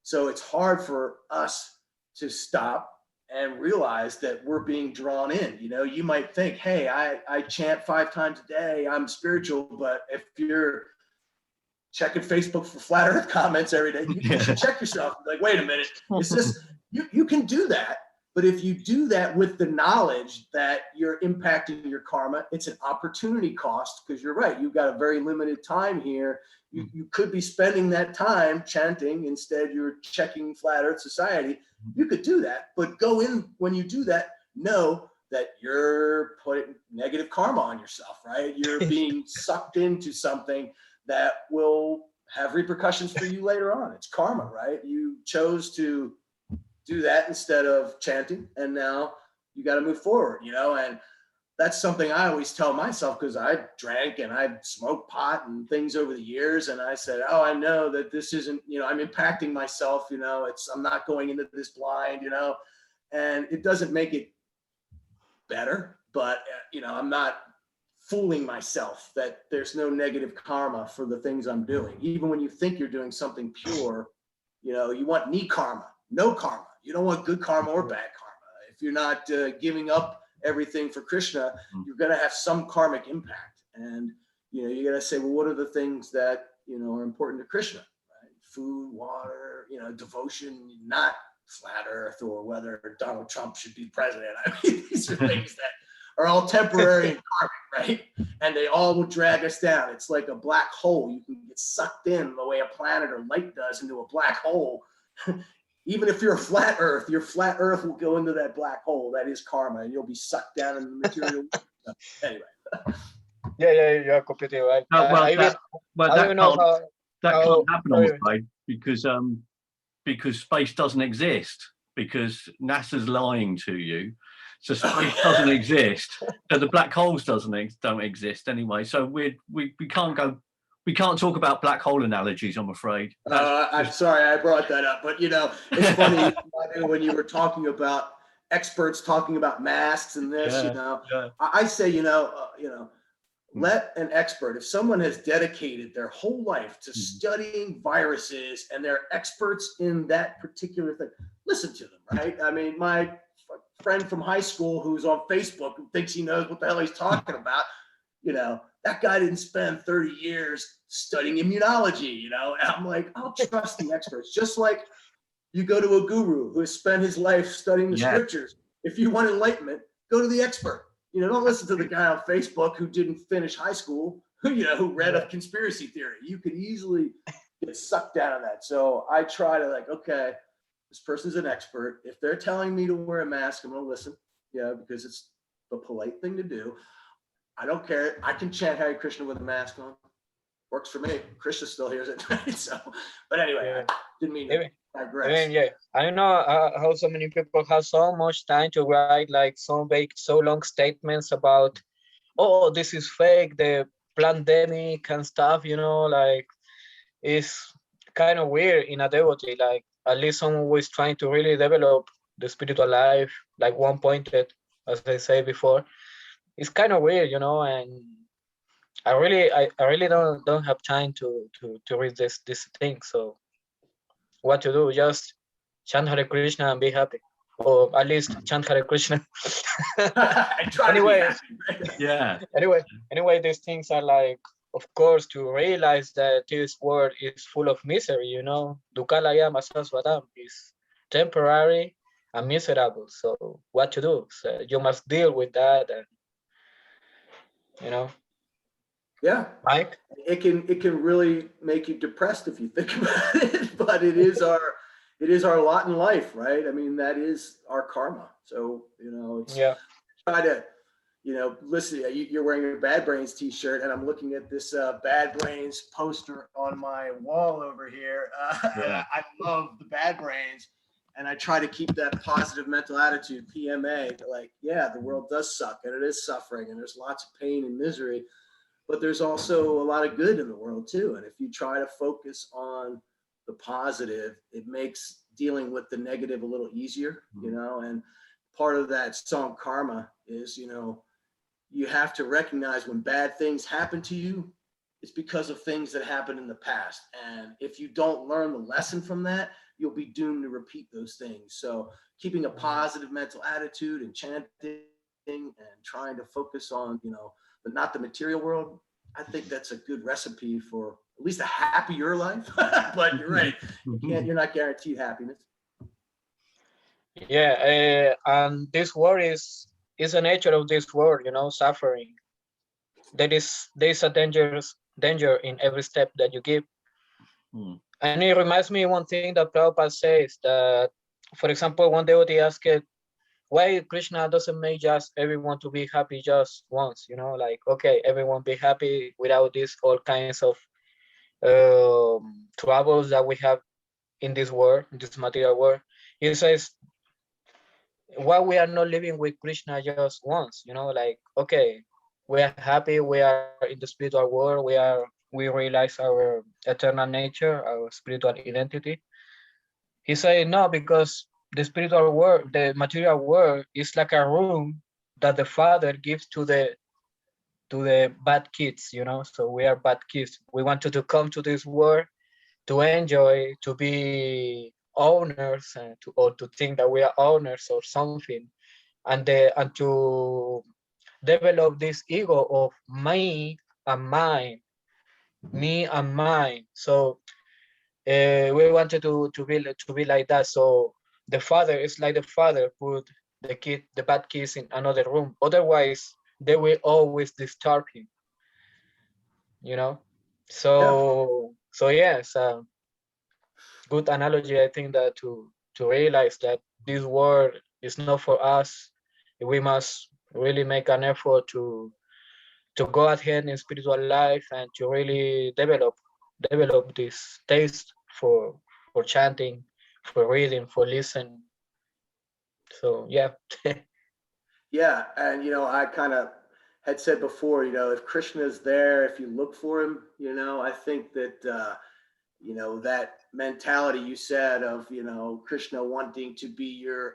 So it's hard for us to stop and realize that we're being drawn in. You might think, hey, I chant 5 times a day, I'm spiritual, but if you're checking Facebook for flat earth comments every day, you should check yourself. Like, wait a minute, is this, you can do that, but if you do that with the knowledge that you're impacting your karma, it's an opportunity cost, because you're right, you've got a very limited time here. You could be spending that time chanting, instead you're checking Flat Earth Society. You could do that, but go in, when you do that, know that you're putting negative karma on yourself, right? You're being sucked into something that will have repercussions for you later on. It's karma, right? You chose to do that instead of chanting, and now you got to move forward, and that's something I always tell myself, because I drank and I smoked pot and things over the years. And I said, I know that this isn't, I'm impacting myself, I'm not going into this blind, and it doesn't make it better, but I'm not fooling myself that there's no negative karma for the things I'm doing. Even when you think you're doing something pure, you want ni karma, no karma. You don't want good karma or bad karma. If you're not giving up everything for Krishna, you're going to have some karmic impact. And you got to say, well, what are the things that are important to Krishna, right? Food, water, devotion, not flat earth, or whether Donald Trump should be president. I mean, these are things that are all temporary and karmic, right? And they all will drag us down. It's like a black hole. You can get sucked in the way a planet or light does into a black hole. Even if you're a flat earth, your flat earth will go into that black hole. That is karma, and you'll be sucked down in the material. Anyway. Yeah, you're completely right. No, I don't know how can't happen, I'm afraid, because space doesn't exist, because NASA's lying to you. So space doesn't exist. So the black holes don't exist anyway. So we can't go. We can't talk about black hole analogies, I'm afraid. I'm sorry I brought that up, but it's funny when you were talking about experts talking about masks and this. I say, let an expert, if someone has dedicated their whole life to studying viruses and they're experts in that particular thing, listen to them, right? I mean, my friend from high school who's on Facebook who thinks he knows what the hell he's talking about, that guy didn't spend 30 years studying immunology, and I'm like, I'll trust the experts. Just like you go to a guru who has spent his life studying the scriptures. If you want enlightenment, go to the expert. Don't listen to the guy on Facebook who didn't finish high school, who read a conspiracy theory. You could easily get sucked down in that. So I try to okay, this person's an expert. If they're telling me to wear a mask, I'm going to listen, because it's the polite thing to do. I don't care. I can chant Hare Krishna with a mask on. Works for me. Krishna still hears it. So, but anyway, I didn't mean to digress. I don't know how so many people have so much time to write so long statements about, this is fake, the pandemic and stuff. It's kind of weird in a devotee. At least someone who is trying to really develop the spiritual life, like one pointed, as I said before. It's kind of weird, and I really don't have time to read this thing. So what to do. Just chant Hare Krishna and be happy, or at least chant Hare Krishna. And try to be Anyway, happy. Yeah. anyway, these things are like, of course, to realize that this world is full of misery. Dukalayam asaswadam is temporary and miserable. So what to do? So you must deal with that, and you know, Yeah. Mike. It can really make you depressed if you think about it, but it is our lot in life, right? I mean, that is our karma. So, it's Yeah. try to, listen, you're wearing a Bad Brains t-shirt, and I'm looking at this Bad Brains poster on my wall over here. Yeah. I love the Bad Brains, and I try to keep that positive mental attitude, PMA, like, yeah, the world does suck, and it is suffering, and there's lots of pain and misery, but there's also a lot of good in the world too. And if you try to focus on the positive, it makes dealing with the negative a little easier, and part of that song Karma is, you have to recognize when bad things happen to you, it's because of things that happened in the past. And if you don't learn the lesson from that, you'll be doomed to repeat those things. So keeping a positive mental attitude and chanting and trying to focus on, but not the material world, I think that's a good recipe for at least a happier life. But you're right, you're not guaranteed happiness. Yeah, and this world is the nature of this world, suffering. There is a danger in every step that you give. And it reminds me one thing that Prabhupada says, that, for example, one devotee asked, why Krishna doesn't make just everyone to be happy just once, like, okay, everyone be happy without this all kinds of troubles that we have in this world, in this material world. He says, why we are not living with Krishna just once, like, okay, we are happy, we are in the spiritual world, we realize our eternal nature, our spiritual identity. He said no, because the spiritual world, the material world, is like a room that the father gives to the bad kids, so we are bad kids. We wanted to come to this world to enjoy, to be owners, and to think that we are owners or something, and to develop this ego of me and mine, me and mine. So we wanted to be like that. So the father is like the father put the bad kids in another room. Otherwise, they will always disturb him. You know. Yeah. So yes, good analogy. I think that to realize that this world is not for us. We must really make an effort to go ahead in spiritual life and to really develop this taste for chanting, for reading, for listening. So yeah. Yeah. And, I kind of had said before, if Krishna is there, if you look for him, I think that, that mentality you said of, Krishna wanting to be your,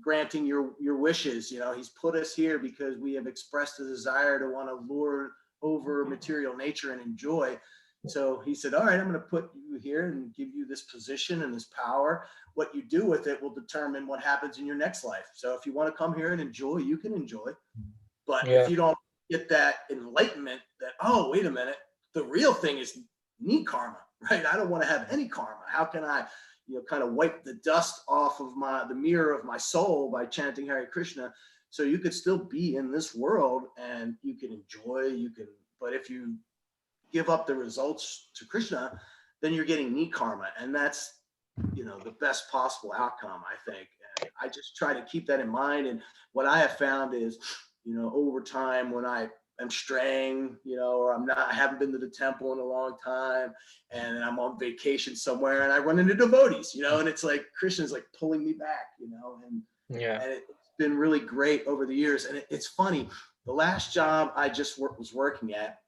granting your wishes, he's put us here because we have expressed a desire to want to lord over material nature and enjoy. So he said, all right, I'm going to put you here and give you this position and this power. What you do with it will determine what happens in your next life. So if you want to come here and enjoy, you can enjoy. But Yeah. if you don't get that enlightenment that, oh, wait a minute, the real thing is need karma, right? I don't want to have any karma. How can I, kind of wipe the dust off of the mirror of my soul by chanting Hare Krishna? So you could still be in this world and you can enjoy, but if you give up the results to Krishna, then you're getting need karma. And that's, the best possible outcome, I think. And I just try to keep that in mind. And what I have found is, over time when I am straying, or I haven't been to the temple in a long time and I'm on vacation somewhere and I run into devotees, and it's like Krishna's like pulling me back, and Yeah. and it's been really great over the years. And it's funny, the last job I just was working at,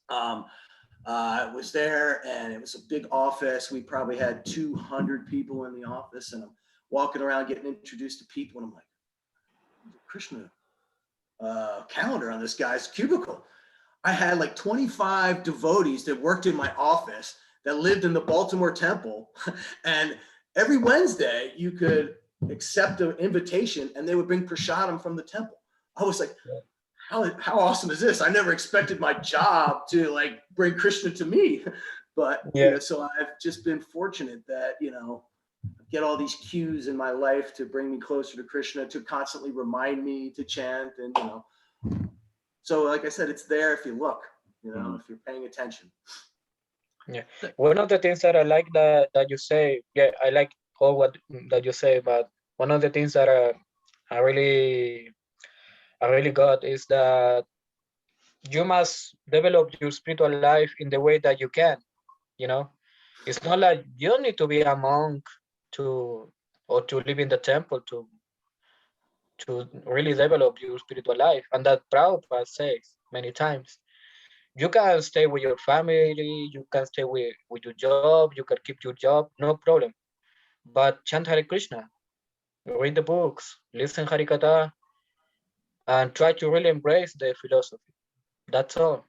I was there and it was a big office. We probably had 200 people in the office, and I'm walking around getting introduced to people, and I'm like, Krishna calendar on this guy's cubicle. I had like 25 devotees that worked in my office that lived in the Baltimore Temple. And every Wednesday you could accept an invitation and they would bring prasadam from the temple. I was like, how awesome is this? I never expected my job to like bring Krishna to me. But, you know, so I've just been fortunate that, you know, get all these cues in my life to bring me closer to Krishna, to constantly remind me to chant. And, you know, so like I said, it's there if you look, you know, if you're paying attention. Yeah. One of the things that I like that you say, yeah, I like all what that you say, but one of the things that I really got is that you must develop your spiritual life in the way that you can, you know. It's not like you don't need to be a monk to or to live in the temple to really develop your spiritual life. And that Prabhupada says many times. You can stay with your family, you can stay with your job, you can keep your job, no problem. But chant Hare Krishna, read the books, listen Harikatha, and try to really embrace the philosophy. That's all.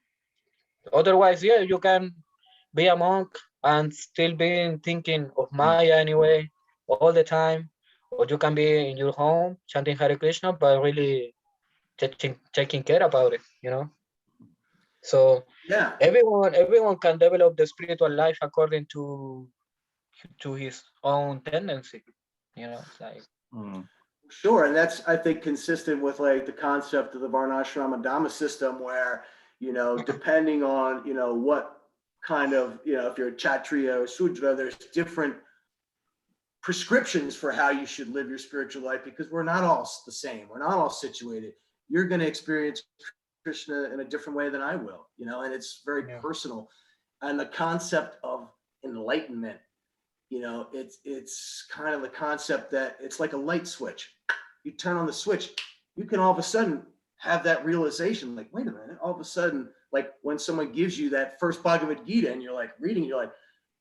Otherwise, yeah, you can be a monk and still be thinking of Maya anyway, all the time. Or you can be in your home chanting Hare Krishna, but really taking care about it, you know? So Yeah. everyone can develop the spiritual life according to his own tendency. You know, it's like Sure. And that's, I think, consistent with like the concept of the Varnashrama Dhamma system where, you know, depending on, you know, what kind of, you know, if you're a Kshatriya or Sudra, there's different prescriptions for how you should live your spiritual life, because we're not all the same. We're not all situated. You're going to experience Krishna in a different way than I will, you know, and it's very personal. And the concept of enlightenment, you know, it's kind of the concept that it's like a light switch. You turn on the switch, you can all of a sudden have that realization, like, wait a minute, all of a sudden, like when someone gives you that first Bhagavad Gita and you're like reading, you're like,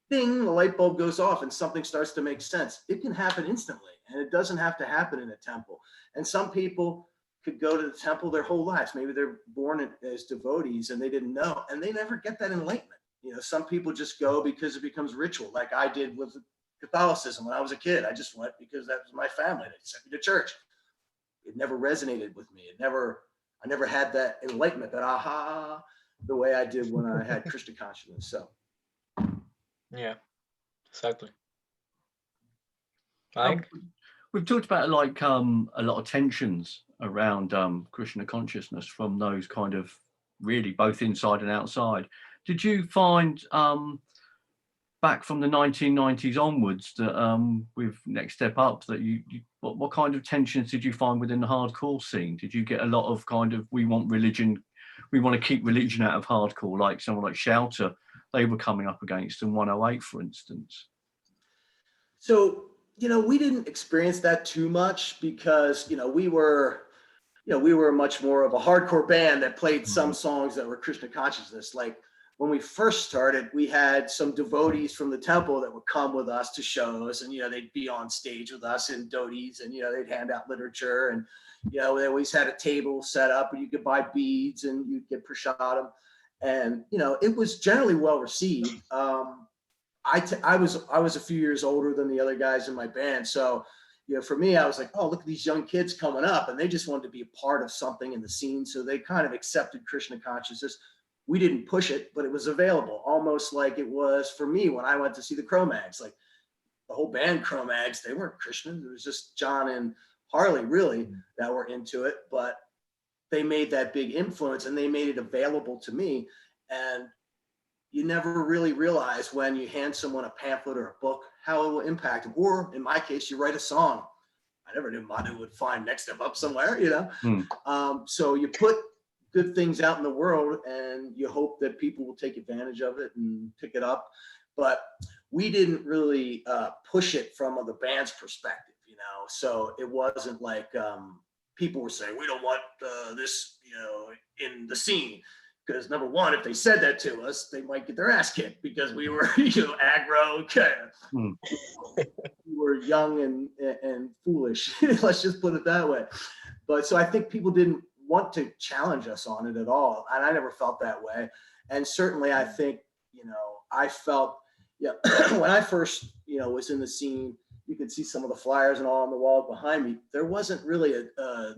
ding, the light bulb goes off and something starts to make sense. It can happen instantly, and it doesn't have to happen in a temple. And some people could go to the temple their whole lives. Maybe they're born as devotees and they didn't know, and they never get that enlightenment. You know, some people just go because it becomes ritual, like I did with Catholicism when I was a kid. I just went because that was my family. They sent me to church. It never resonated with me. I never had that enlightenment, that aha, the way I did when I had Krishna consciousness. So. Yeah, exactly. Like we've talked about like a lot of tensions around Krishna consciousness from those kind of really both inside and outside. Did you find back from the 1990s onwards that with Next Step Up that you what kind of tensions did you find within the hardcore scene? Did you get a lot of kind of we want to keep religion out of hardcore, like someone like Shouter they were coming up against in 108, for instance? So, you know, we didn't experience that too much because, you know, we were much more of a hardcore band that played some songs that were Krishna consciousness. Like when we first started, we had some devotees from the temple that would come with us to shows, and, you know, they'd be on stage with us in dhotis, and, you know, they'd hand out literature, and, you know, they always had a table set up and you could buy beads and you'd get prasadam. And, you know, it was generally well received. I was a few years older than the other guys in my band. So, you know, for me, I was like, oh, look at these young kids coming up, and they just wanted to be a part of something in the scene. So they kind of accepted Krishna consciousness. We didn't push it, but it was available, almost like it was for me when I went to see the Cro-Mags. Like the whole band Cro-Mags, they weren't Christian. It was just John and Harley really that were into it, but they made that big influence and they made it available to me. And you never really realize when you hand someone a pamphlet or a book how it will impact them. Or in my case, you write a song. I never knew Madhu would find Next Step Up somewhere, you know. So you put good things out in the world and you hope that people will take advantage of it and pick it up. But we didn't really push it from the band's perspective, you know. So it wasn't like people were saying, we don't want this, you know, in the scene. Because number one, if they said that to us, they might get their ass kicked because we were, you know, aggro. We were young and foolish. Let's just put it that way. But so I think people didn't want to challenge us on it at all. And I never felt that way. And certainly I think, you know, I felt Yeah, when I first, was in the scene, you could see some of the flyers and all on the wall behind me. There wasn't really a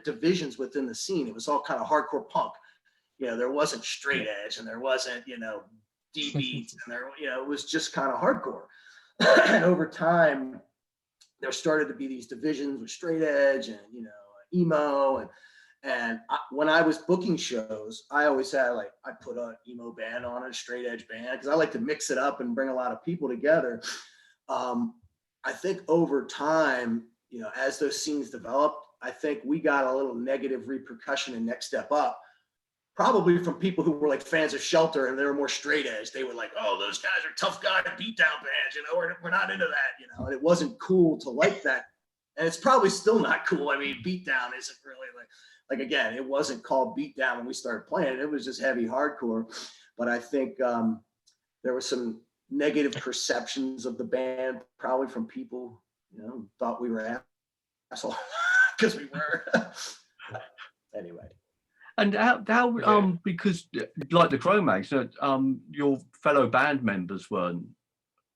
divisions within the scene. It was all kind of hardcore punk. There wasn't straight edge, and there wasn't, D beats, and there, it was just kind of hardcore. And over time, there started to be these divisions with straight edge and, emo, and when I was booking shows, I always had I put an emo band on, a straight edge band, because I like to mix it up and bring a lot of people together. I think over time, as those scenes developed, I think we got a little negative repercussion in Next Step Up, probably from people who were like fans of Shelter and they were more straight edge. They were like, oh, those guys are tough guy beatdown bands, we're not into that, and it wasn't cool to like that. And it's probably still not cool. I mean, beatdown isn't really like again, it wasn't called beatdown when we started playing. It was just heavy hardcore. But I think there was some negative perceptions of the band, probably from people, thought we were assholes because we were. Anyway. And how because like the Cro-Mags, your fellow band members were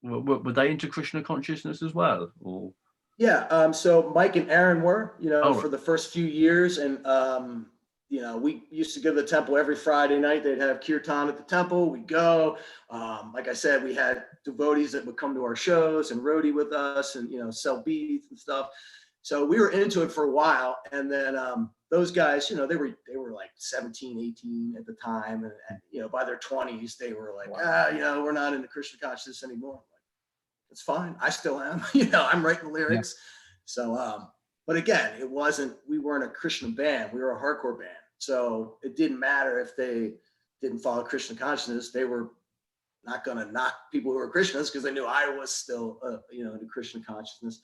they into Krishna consciousness as well, or? Yeah, so Mike and Aaron were, for the first few years, and we used to go to the temple every Friday night. They'd have kirtan at the temple. We'd go. Like I said, we had devotees that would come to our shows and roadie with us, and sell beads and stuff. So we were into it for a while, and then those guys, they were like 17, 18 at the time, and by their 20s, they were like, wow. We're not into Krishna consciousness anymore. It's fine. I still am. I'm writing lyrics. Yeah. So, but again, we weren't a Krishna band. We were a hardcore band. So it didn't matter if they didn't follow Krishna consciousness. They were not going to knock people who were Krishnas because they knew I was still, into Krishna consciousness.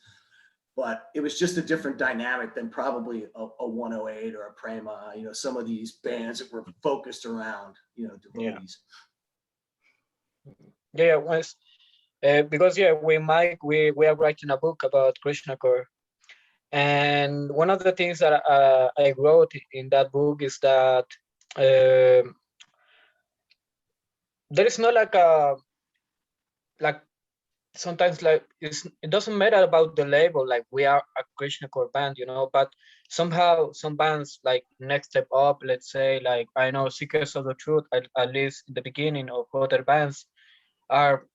But it was just a different dynamic than probably a 108 or a Prema, some of these bands that were focused around, devotees. Yeah, once. Because we are writing a book about Krishnacore, and one of the things that I wrote in that book is that there is not like sometimes it doesn't matter about the label, like we are a Krishnacore band, but somehow some bands like Next Step Up, let's say, like I know Seekers of the Truth, at least in the beginning, of other bands are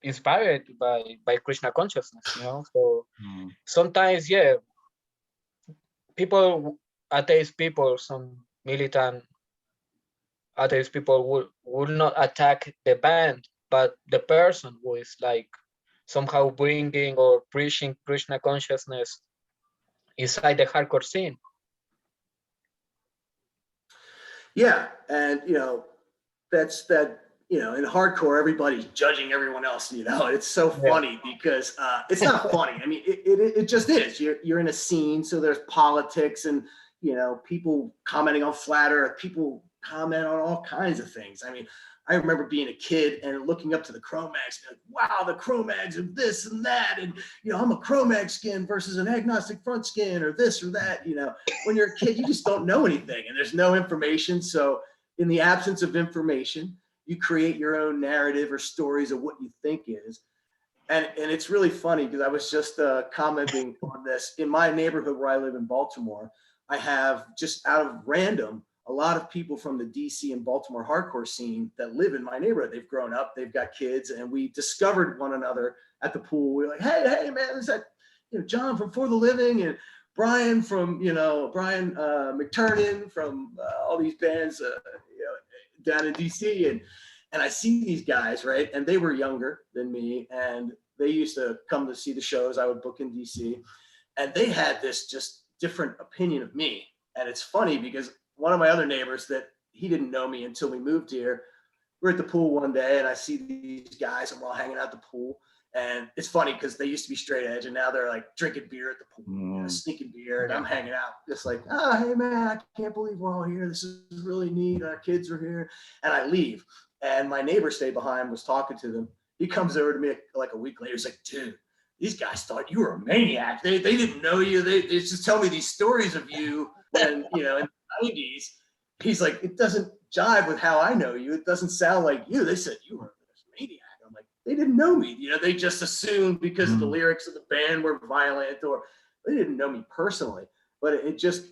inspired by Krishna consciousness, so sometimes people, atheist people, some militant atheist people will not attack the band, but the person who is like somehow bringing or preaching Krishna consciousness inside the hardcore scene. Yeah, and that's that. In hardcore, everybody's judging everyone else. It's so funny because it's not funny. I mean, it just is. You're in a scene, so there's politics and people commenting on flat earth. People comment on all kinds of things. I mean, I remember being a kid and looking up to the Cro-Mags, like, wow, the Cro-Mags are this and that, and I'm a Cro-Mag skin versus an agnostic front skin, or this or that. When you're a kid, you just don't know anything, and there's no information. So, in the absence of information, you create your own narrative or stories of what you think is. And it's really funny because I was just commenting on this. In my neighborhood where I live in Baltimore, I have, just out of random, a lot of people from the DC and Baltimore hardcore scene that live in my neighborhood. They've grown up, they've got kids, and we discovered one another at the pool. We were like, hey man, is that John from For the Living, and Brian from Brian McTurnan from all these bands down in DC, and I see these guys, right? And they were younger than me, and they used to come to see the shows I would book in DC, and they had this just different opinion of me. And it's funny because one of my other neighbors, that he didn't know me until we moved here, we're at the pool one day and I see these guys and we're all hanging out at the pool. And it's funny because they used to be straight edge and now they're like drinking beer at the pool, sneaking beer, and I'm hanging out just like, hey man, I can't believe we're all here. This is really neat. Our kids are here. And I leave. And my neighbor stayed behind, was talking to them. He comes over to me like a week later. He's like, dude, these guys thought you were a maniac. They didn't know you. They just tell me these stories of you when, in the 90s. He's like, it doesn't jive with how I know you. It doesn't sound like you. They said you were a maniac. I'm like, they didn't know me. You know, they just assumed because of the lyrics of the band were violent, or they didn't know me personally. But it just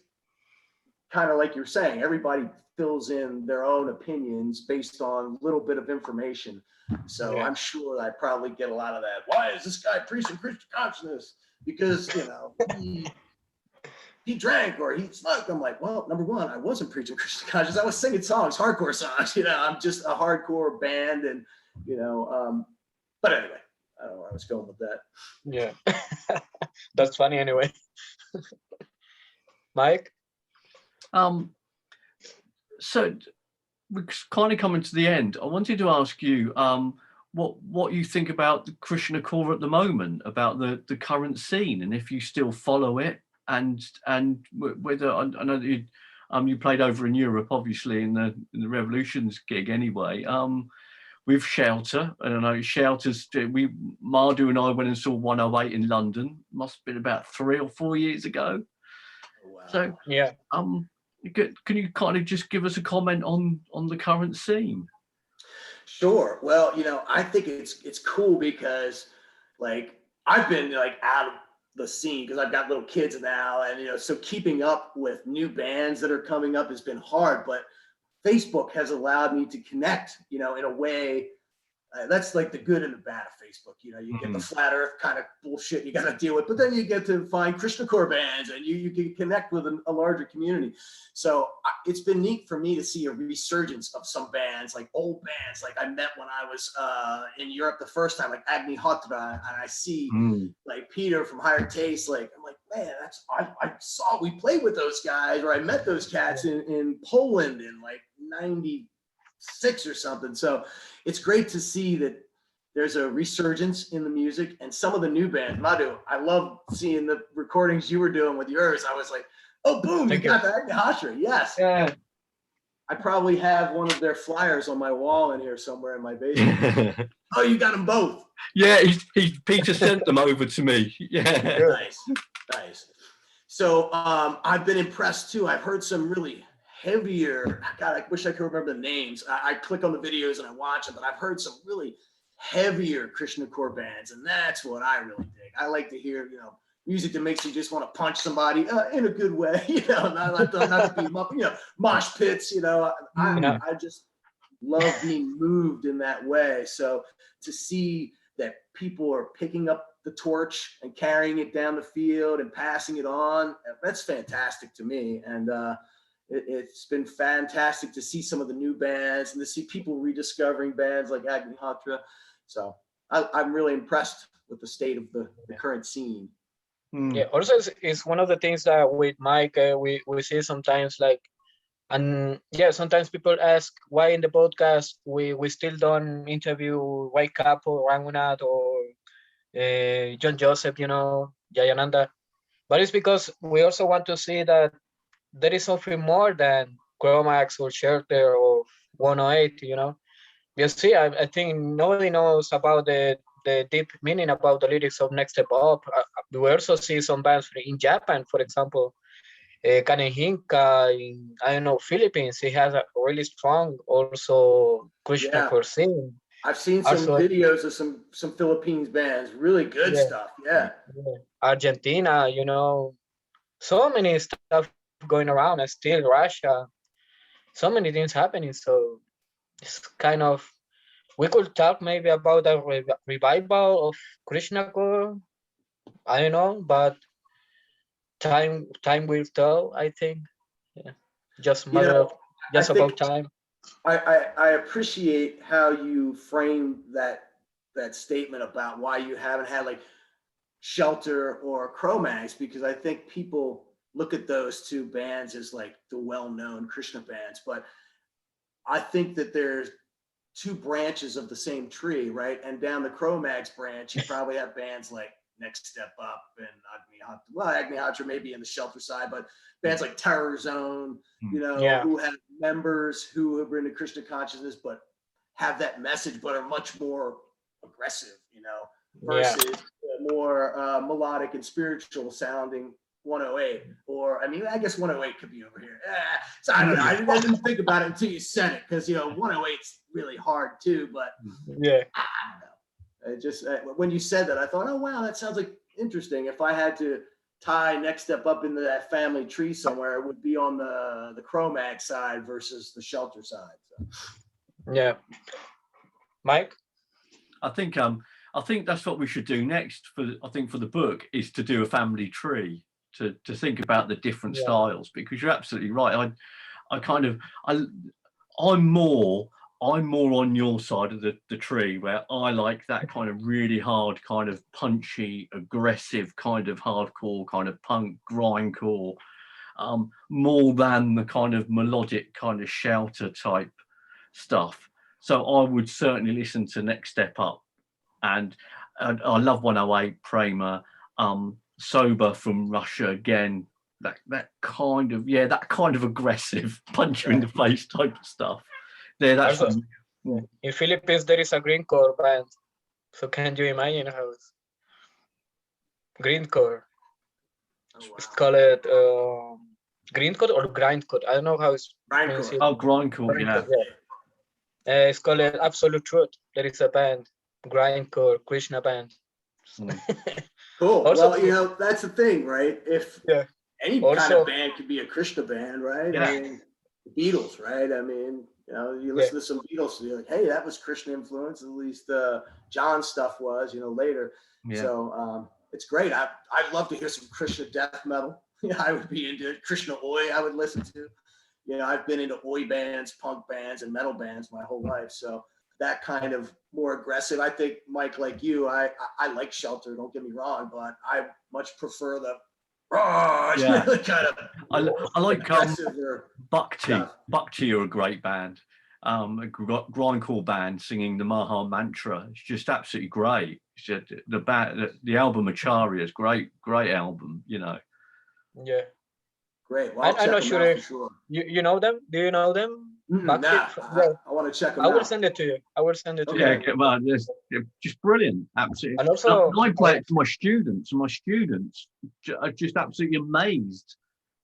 kind of like you're saying, everybody fills in their own opinions based on a little bit of information. So I'm sure I probably get a lot of that. Why is this guy preaching Christian consciousness? Because, you know, he drank or he smoked. I'm like, well, number one, I wasn't preaching Christian consciousness. I was singing songs, hardcore songs. You know, I'm just a hardcore band, and you know. But anyway, I don't know where I was going with that. Yeah, that's funny anyway. Mike. So we're kind of coming to the end. I wanted to ask you what you think about the Krishnacore at the moment, about the current scene, and if you still follow it, and whether I know that you played over in Europe, obviously in the Revolutions gig anyway. With Shelter, I don't know, Shelter's. Madhu and I went and saw 108 in London. Must have been about 3 or 4 years ago. Wow. So yeah. Can you kind of just give us a comment on the current scene? Sure. Well, you know, I think it's cool because, like, I've been like out of the scene because I've got little kids now, and you know, so keeping up with new bands that are coming up has been hard. But Facebook has allowed me to connect, you know, in a way. That's like the good and the bad of Facebook. You know, you get the flat earth kind of bullshit you got to deal with, but then you get to find Krishnacore bands, and you can connect with a larger community. So it's been neat for me to see a resurgence of some bands, like old bands, like I met when I was in Europe the first time, like Agni Hotra, and I see like Peter from Higher Taste. Like, I'm like, man, I saw, we played with those guys, or I met those cats in Poland in like 96 or something. So it's great to see that there's a resurgence in the music, and some of the new bands. Madhu, I love seeing the recordings you were doing with yours. I was like, oh, boom, you got that Hashra. Yes. Yeah. I probably have one of their flyers on my wall in here somewhere in my basement. Oh, you got them both. Yeah, Peter sent them over to me. Yeah. Nice. So I've been impressed too. I've heard some really heavier, God, I wish I could remember the names. I click on the videos and I watch them, but I've heard some really heavier Krishnacore bands, and that's what I really dig. I like to hear, you know, music that makes you just want to punch somebody in a good way, you know, not to beat them up, you know, mosh pits, you know. I just love being moved in that way. So to see that people are picking up the torch and carrying it down the field and passing it on, that's fantastic to me. And it's been fantastic to see some of the new bands and to see people rediscovering bands like Agni Hotra. So I'm really impressed with the state of the current scene. Yeah, also it's one of the things that with Mike we see sometimes, like, and yeah, sometimes people ask why in the podcast we still don't interview White Cap or Rangunath or John Joseph, you know, Jayananda. But it's because we also want to see that there is something more than Chromax or Shelter or 108, you know. You see, I think nobody knows about the deep meaning about the lyrics of Next Step Up. We also see some bands in Japan, for example, Kanen Hinka in, I don't know, Philippines. He has a really strong also Krishnacore scene. I've seen some videos of some Philippines bands, really good stuff. Yeah. Argentina, you know, so many stuff going around, and still Russia, so many things happening. So it's kind of, we could talk maybe about a revival of Krishnacore. I don't know, but time will tell, I think. Yeah. Just matter of about time. I appreciate how you frame that statement about why you haven't had like Shelter or Chromax, because I think people look at those two bands as like the well-known Krishna bands, but I think that there's two branches of the same tree, right? And down the Chromax branch, you probably have bands like Next Step Up and Agni Hotra maybe in the Shelter side, but bands like Terror Zone, you know, who have members who have been into Krishna consciousness, but have that message, but are much more aggressive, you know, versus more melodic and spiritual sounding 108. Or, I mean, I guess 108 could be over here. So I don't know. I didn't think about it until you said it, because, you know, 108's really hard too, but I don't know. It just when you said that, I thought, oh wow, that sounds like interesting. If I had to tie Next Step Up into that family tree somewhere, it would be on the Cro-Mag side versus the Shelter side. So. Yeah, Mike. I think that's what we should do next for the book, is to do a family tree, to think about the different styles, because you're absolutely right. I'm more on your side of the tree, where I like that kind of really hard, kind of punchy, aggressive, kind of hardcore, kind of punk grindcore, more than the kind of melodic, kind of Shelter type stuff. So I would certainly listen to Next Step Up, and I love 108, Pramer, Sober from Russia again. That kind of aggressive, punch you in the face type of stuff. There, that's Also, in Philippines there is a grindcore band. So can you imagine how it's grindcore? Oh, wow. It's called grindcore or grindcore. I don't know how it's pronounced. Oh, grindcore, yeah. It's called Absolute Truth. There is a band, grindcore Krishna band. Cool. Also, well, that's the thing, right? If any kind of band could be a Krishna band, right? Yeah. I mean, the Beatles, right? I mean, you listen to some Beatles, you're like, hey, that was Krishna influence. At least John's stuff was, later. Yeah. So it's great. I'd love to hear some Krishna death metal. I would be into it. Krishna Oi, I would listen to. I've been into Oi bands, punk bands, and metal bands my whole life. So that kind of more aggressive. I think, Mike, like you, I like Shelter, don't get me wrong, but I much prefer the kind of I like Bhakti. stuff. Bhakti are a great band. A grindcore band singing the Maha Mantra. It's just absolutely great. It's just, the album Acharya is great album, Yeah. Great. Well, I'm not sure. Sure. You know them? Do you know them? Nah, I want to check them out. I will send it to you. Yeah, well, it's just brilliant. Absolutely. And also, I play it for my students, and my students are just absolutely amazed.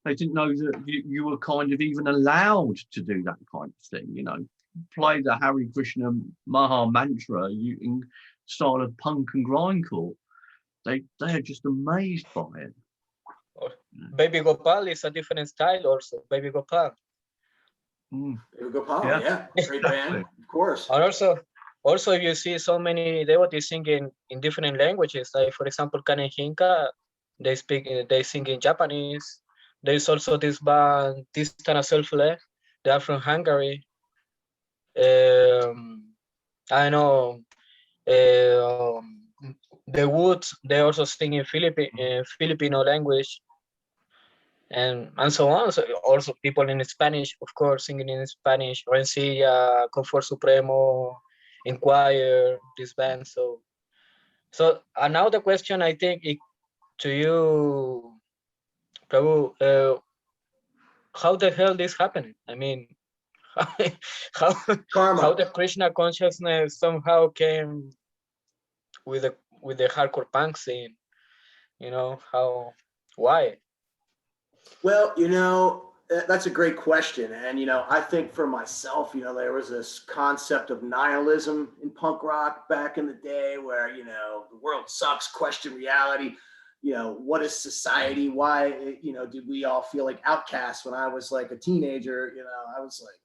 They didn't know that you were kind of even allowed to do that kind of thing, play the Hare Krishna Maha Mantra in style of punk and grindcore. They are just amazed by it. Baby Gopal is a different style also. Baby Gopal. Baby Gopal, yeah. Great band, of course. And also you see so many devotees singing in different languages. Like, for example, Kanehinka, they sing in Japanese. There's also this band, Tistana Self-Left. They are from Hungary. I know the Woods, they also sing in Filipino language, and so on. So also people in Spanish, of course, singing in Spanish. Rencilla, Confort Supremo, Inquire, this band. So and now the question, I think, to you, Prabhu, how the hell this happened? I mean, how the Krishna consciousness somehow came with the hardcore punk scene? Why? Well, that's a great question. And, I think for myself, there was this concept of nihilism in punk rock back in the day where, the world sucks, question reality. What is society? Why, did we all feel like outcasts? When I was like a teenager, I was like,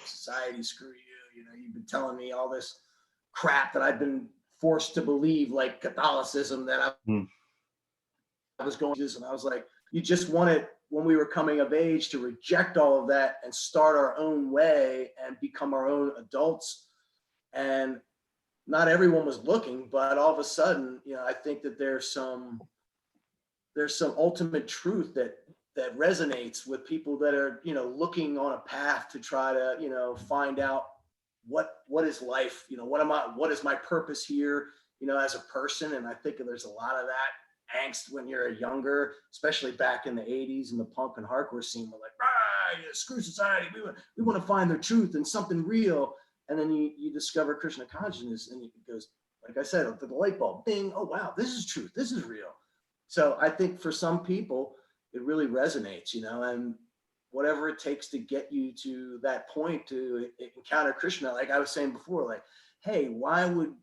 society, screw you. You've been telling me all this crap that I've been forced to believe, like Catholicism, that I was going to, and I was like, you just wanted, when we were coming of age, to reject all of that and start our own way and become our own adults. And not everyone was looking, but all of a sudden, I think that there's some ultimate truth that resonates with people that are, looking on a path to try to, find out what is life, what is my purpose here, as a person. And I think there's a lot of that angst when you're younger, especially back in the 80s in the punk and hardcore scene. We're like, screw society. We want to find the truth and something real. And then you discover Krishna consciousness, and it goes, like I said, the light bulb, ding, oh wow, this is truth, this is real. So I think for some people, it really resonates, and whatever it takes to get you to that point to encounter Krishna, like I was saying before, like, hey, why would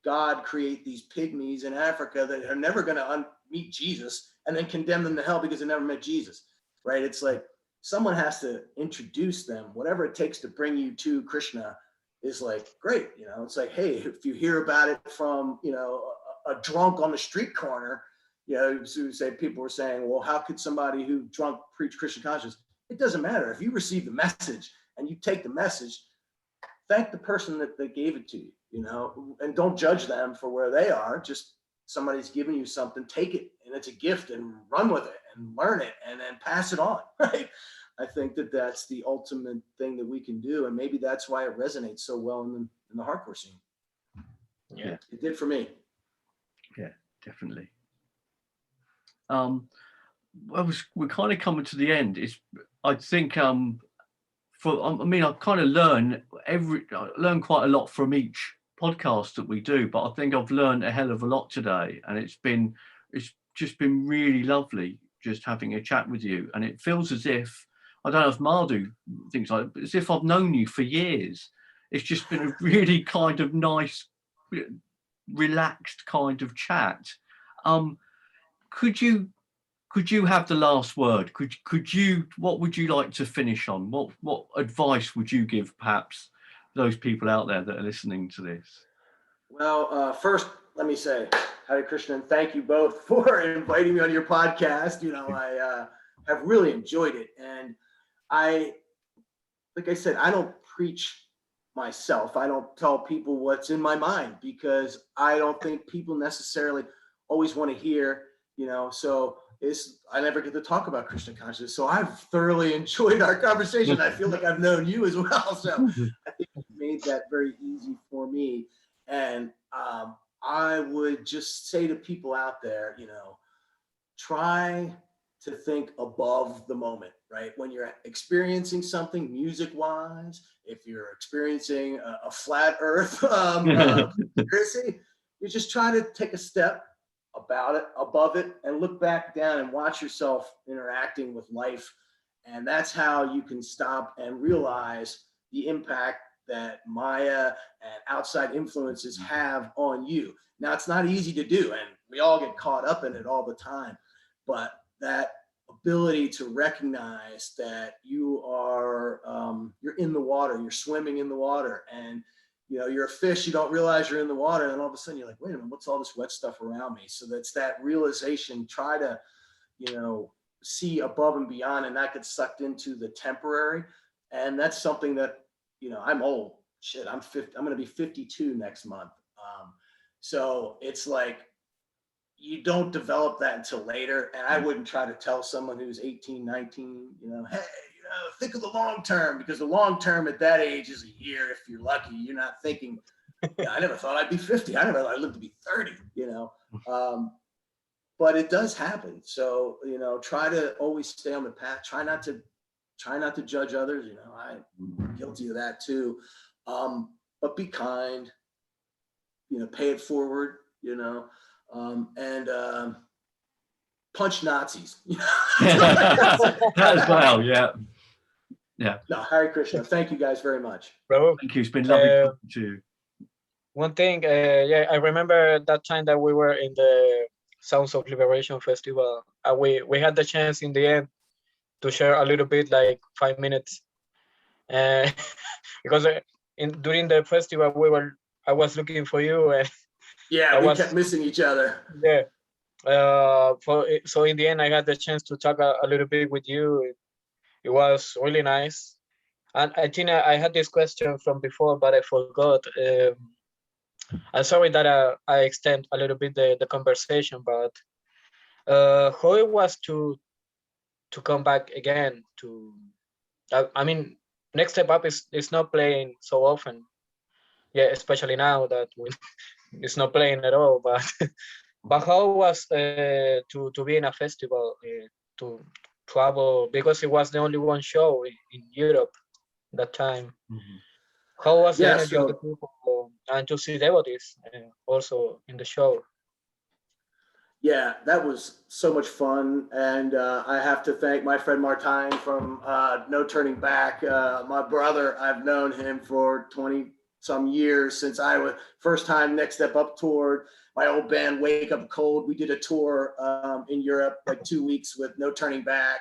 God create these pygmies in Africa that are never going to meet Jesus and then condemn them to hell because they never met Jesus, right? It's like someone has to introduce them. Whatever it takes to bring you to Krishna is like, great. You know, it's like, hey, if you hear about it from, you know, a drunk on the street corner, you know, so say people were saying, well, how could somebody who drunk preach Christian consciousness? It doesn't matter. If you receive the message and you take the message, thank the person that gave it to you, you know, and don't judge them for where they are. Just somebody's giving you something, take it, and it's a gift, and run with it and learn it and then pass it on, right? I think that that's the ultimate thing that we can do. And maybe that's why it resonates so well in the hardcore scene. Yeah. It did for me. Yeah, definitely. Well, we're kind of coming to the end. I think I mean, I kind of learn quite a lot from each podcast that we do, but I think I've learned a hell of a lot today, and it's just been really lovely just having a chat with you. And it feels as if, I don't know if Madhu thinks like, as if I've known you for years. It's just been a really kind of nice, relaxed kind of chat. Could you have the last word? Could you, what would you like to finish on? What advice would you give perhaps those people out there that are listening to this? Well, first, let me say, Hare Krishna, and thank you both for inviting me on your podcast. You know, I have really enjoyed it. And like I said, I don't preach myself. I don't tell people what's in my mind because I don't think people necessarily always want to hear, you know, so I never get to talk about Krishna consciousness. So I've thoroughly enjoyed our conversation. I feel like I've known you as well. So I think you made that very easy for me. And I would just say to people out there, you know, try to think above the moment, right? When you're experiencing something music-wise, if you're experiencing a flat earth conspiracy, you just try to take a step above it, and look back down and watch yourself interacting with life. And that's how you can stop and realize the impact that Maya and outside influences have on you. Now, it's not easy to do, and we all get caught up in it all the time, but that ability to recognize that you are, you're in the water, you're swimming in the water, and you know, you're a fish, you don't realize you're in the water, and all of a sudden you're like, wait a minute, what's all this wet stuff around me? So that's that realization. Try to, you know, see above and beyond and not get sucked into the temporary. And that's something that, you know, I'm old. Shit, I'm going to be 52 next month. So it's like, you don't develop that until later. And I wouldn't try to tell someone who's 18, 19, you know, hey, you know, think of the long term, because the long term at that age is a year if you're lucky. You're not thinking, yeah, I never thought I'd be 50. I never thought I'd live to be 30, you know. But it does happen. So, you know, try to always stay on the path. Try not to judge others. You know, I'm guilty of that too. But be kind, you know, pay it forward, you know, and punch Nazis. As well, yeah. Yeah. No, Hare Krishna. Thank you guys very much. Bro, Thank you. It's been lovely talking to you. one thing, yeah, I remember that time that we were in the Sounds of Liberation Festival. We had the chance in the end to share a little bit, like 5 minutes, because during the festival I was looking for you, and yeah, we kept missing each other. Yeah. So in the end, I had the chance to talk a little bit with you. It was really nice. And I think I had this question from before, but I forgot. I'm sorry that I extend a little bit the conversation, but how it was to come back again to, I mean, Next Step Up is not playing so often. Yeah, especially now that it's not playing at all, but but how was to be in a festival, to travel, because it was the only one show in Europe that time. Mm-hmm. How was the energy of the people, and to see devotees also in the show? Yeah, that was so much fun. And I have to thank my friend Martine from No Turning Back. My brother, I've known him for 20 some years since I was first time Next Step Up toured. My old band Wake Up Cold, we did a tour in Europe, like 2 weeks with no turning back.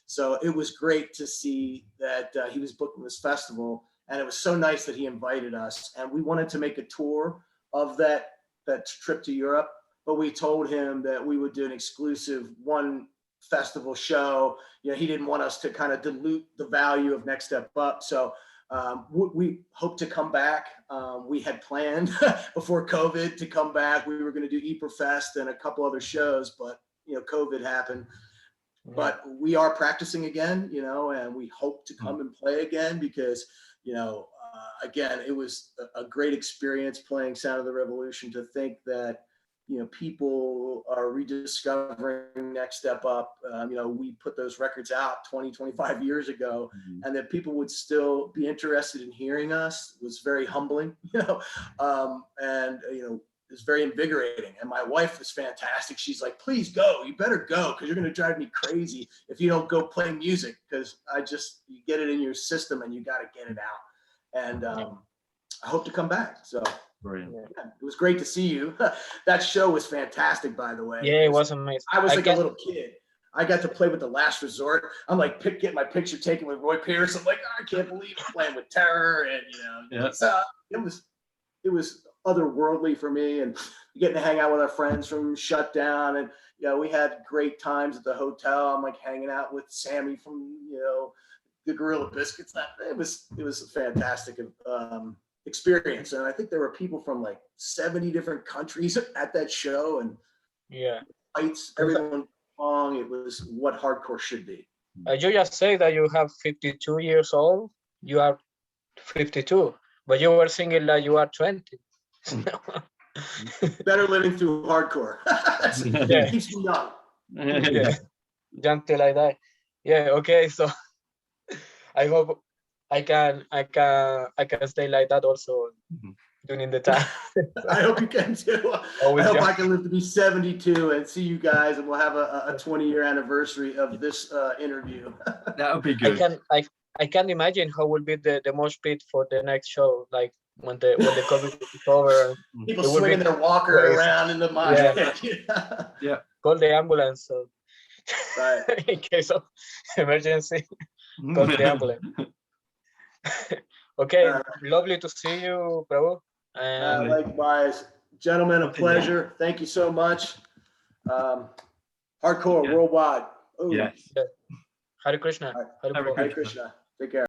So it was great to see that he was booking this festival, and it was so nice that he invited us. And we wanted to make a tour of that trip to Europe, but we told him that we would do an exclusive one festival show. You know, he didn't want us to kind of dilute the value of Next Step Up. So we hope to come back. We had planned before COVID to come back. We were going to do Fest and a couple other shows, but you know, COVID happened. But we are practicing again, you know, and we hope to come and play again because, you know, again, it was a great experience playing Sound of the Revolution. To think that, you know, people are rediscovering Next Step Up. You know, we put those records out 20, 25 years ago, and that people would still be interested in hearing us was very humbling, you know, and, you know, it's very invigorating. And my wife was fantastic. She's like, please go, you better go, because you're going to drive me crazy if you don't go play music, because you get it in your system and you got to get it out. And I hope to come back. So Brilliant. yeah, it was great to see you. That show was fantastic, by the way. Yeah, it was amazing. I was like a little kid. I got to play with The Last Resort. I'm like, get my picture taken with Roy Pierce. I'm like, I can't believe I'm playing with Terror. And, you know, it was otherworldly for me, and getting to hang out with our friends from Shutdown. And, you know, we had great times at the hotel. I'm like hanging out with Sammy from, you know, the Gorilla Biscuits. It was a fantastic experience. And I think there were people from like 70 different countries at that show, and fights, everyone long. It was what hardcore should be. You just say that you have 52 years old. You are 52, but you were singing like you are 20. Better living through hardcore. It keeps me young. Young till I die. Yeah. Okay. So I hope I can stay like that also during the time. I hope you can too. I hope I can live to be 72 and see you guys, and we'll have a 20-year anniversary of this interview. That would be good. I can imagine how will be the mosh pit for the next show, like when the COVID is over. People swinging their walker around in the mosh pit. Yeah. Call the ambulance. So right. in case of emergency, call the ambulance. Okay, lovely to see you, Prabhu. Likewise, gentlemen, a pleasure. Thank you so much. Hardcore worldwide. Ooh. Yes. Hare Krishna. Hare Krishna. Take care.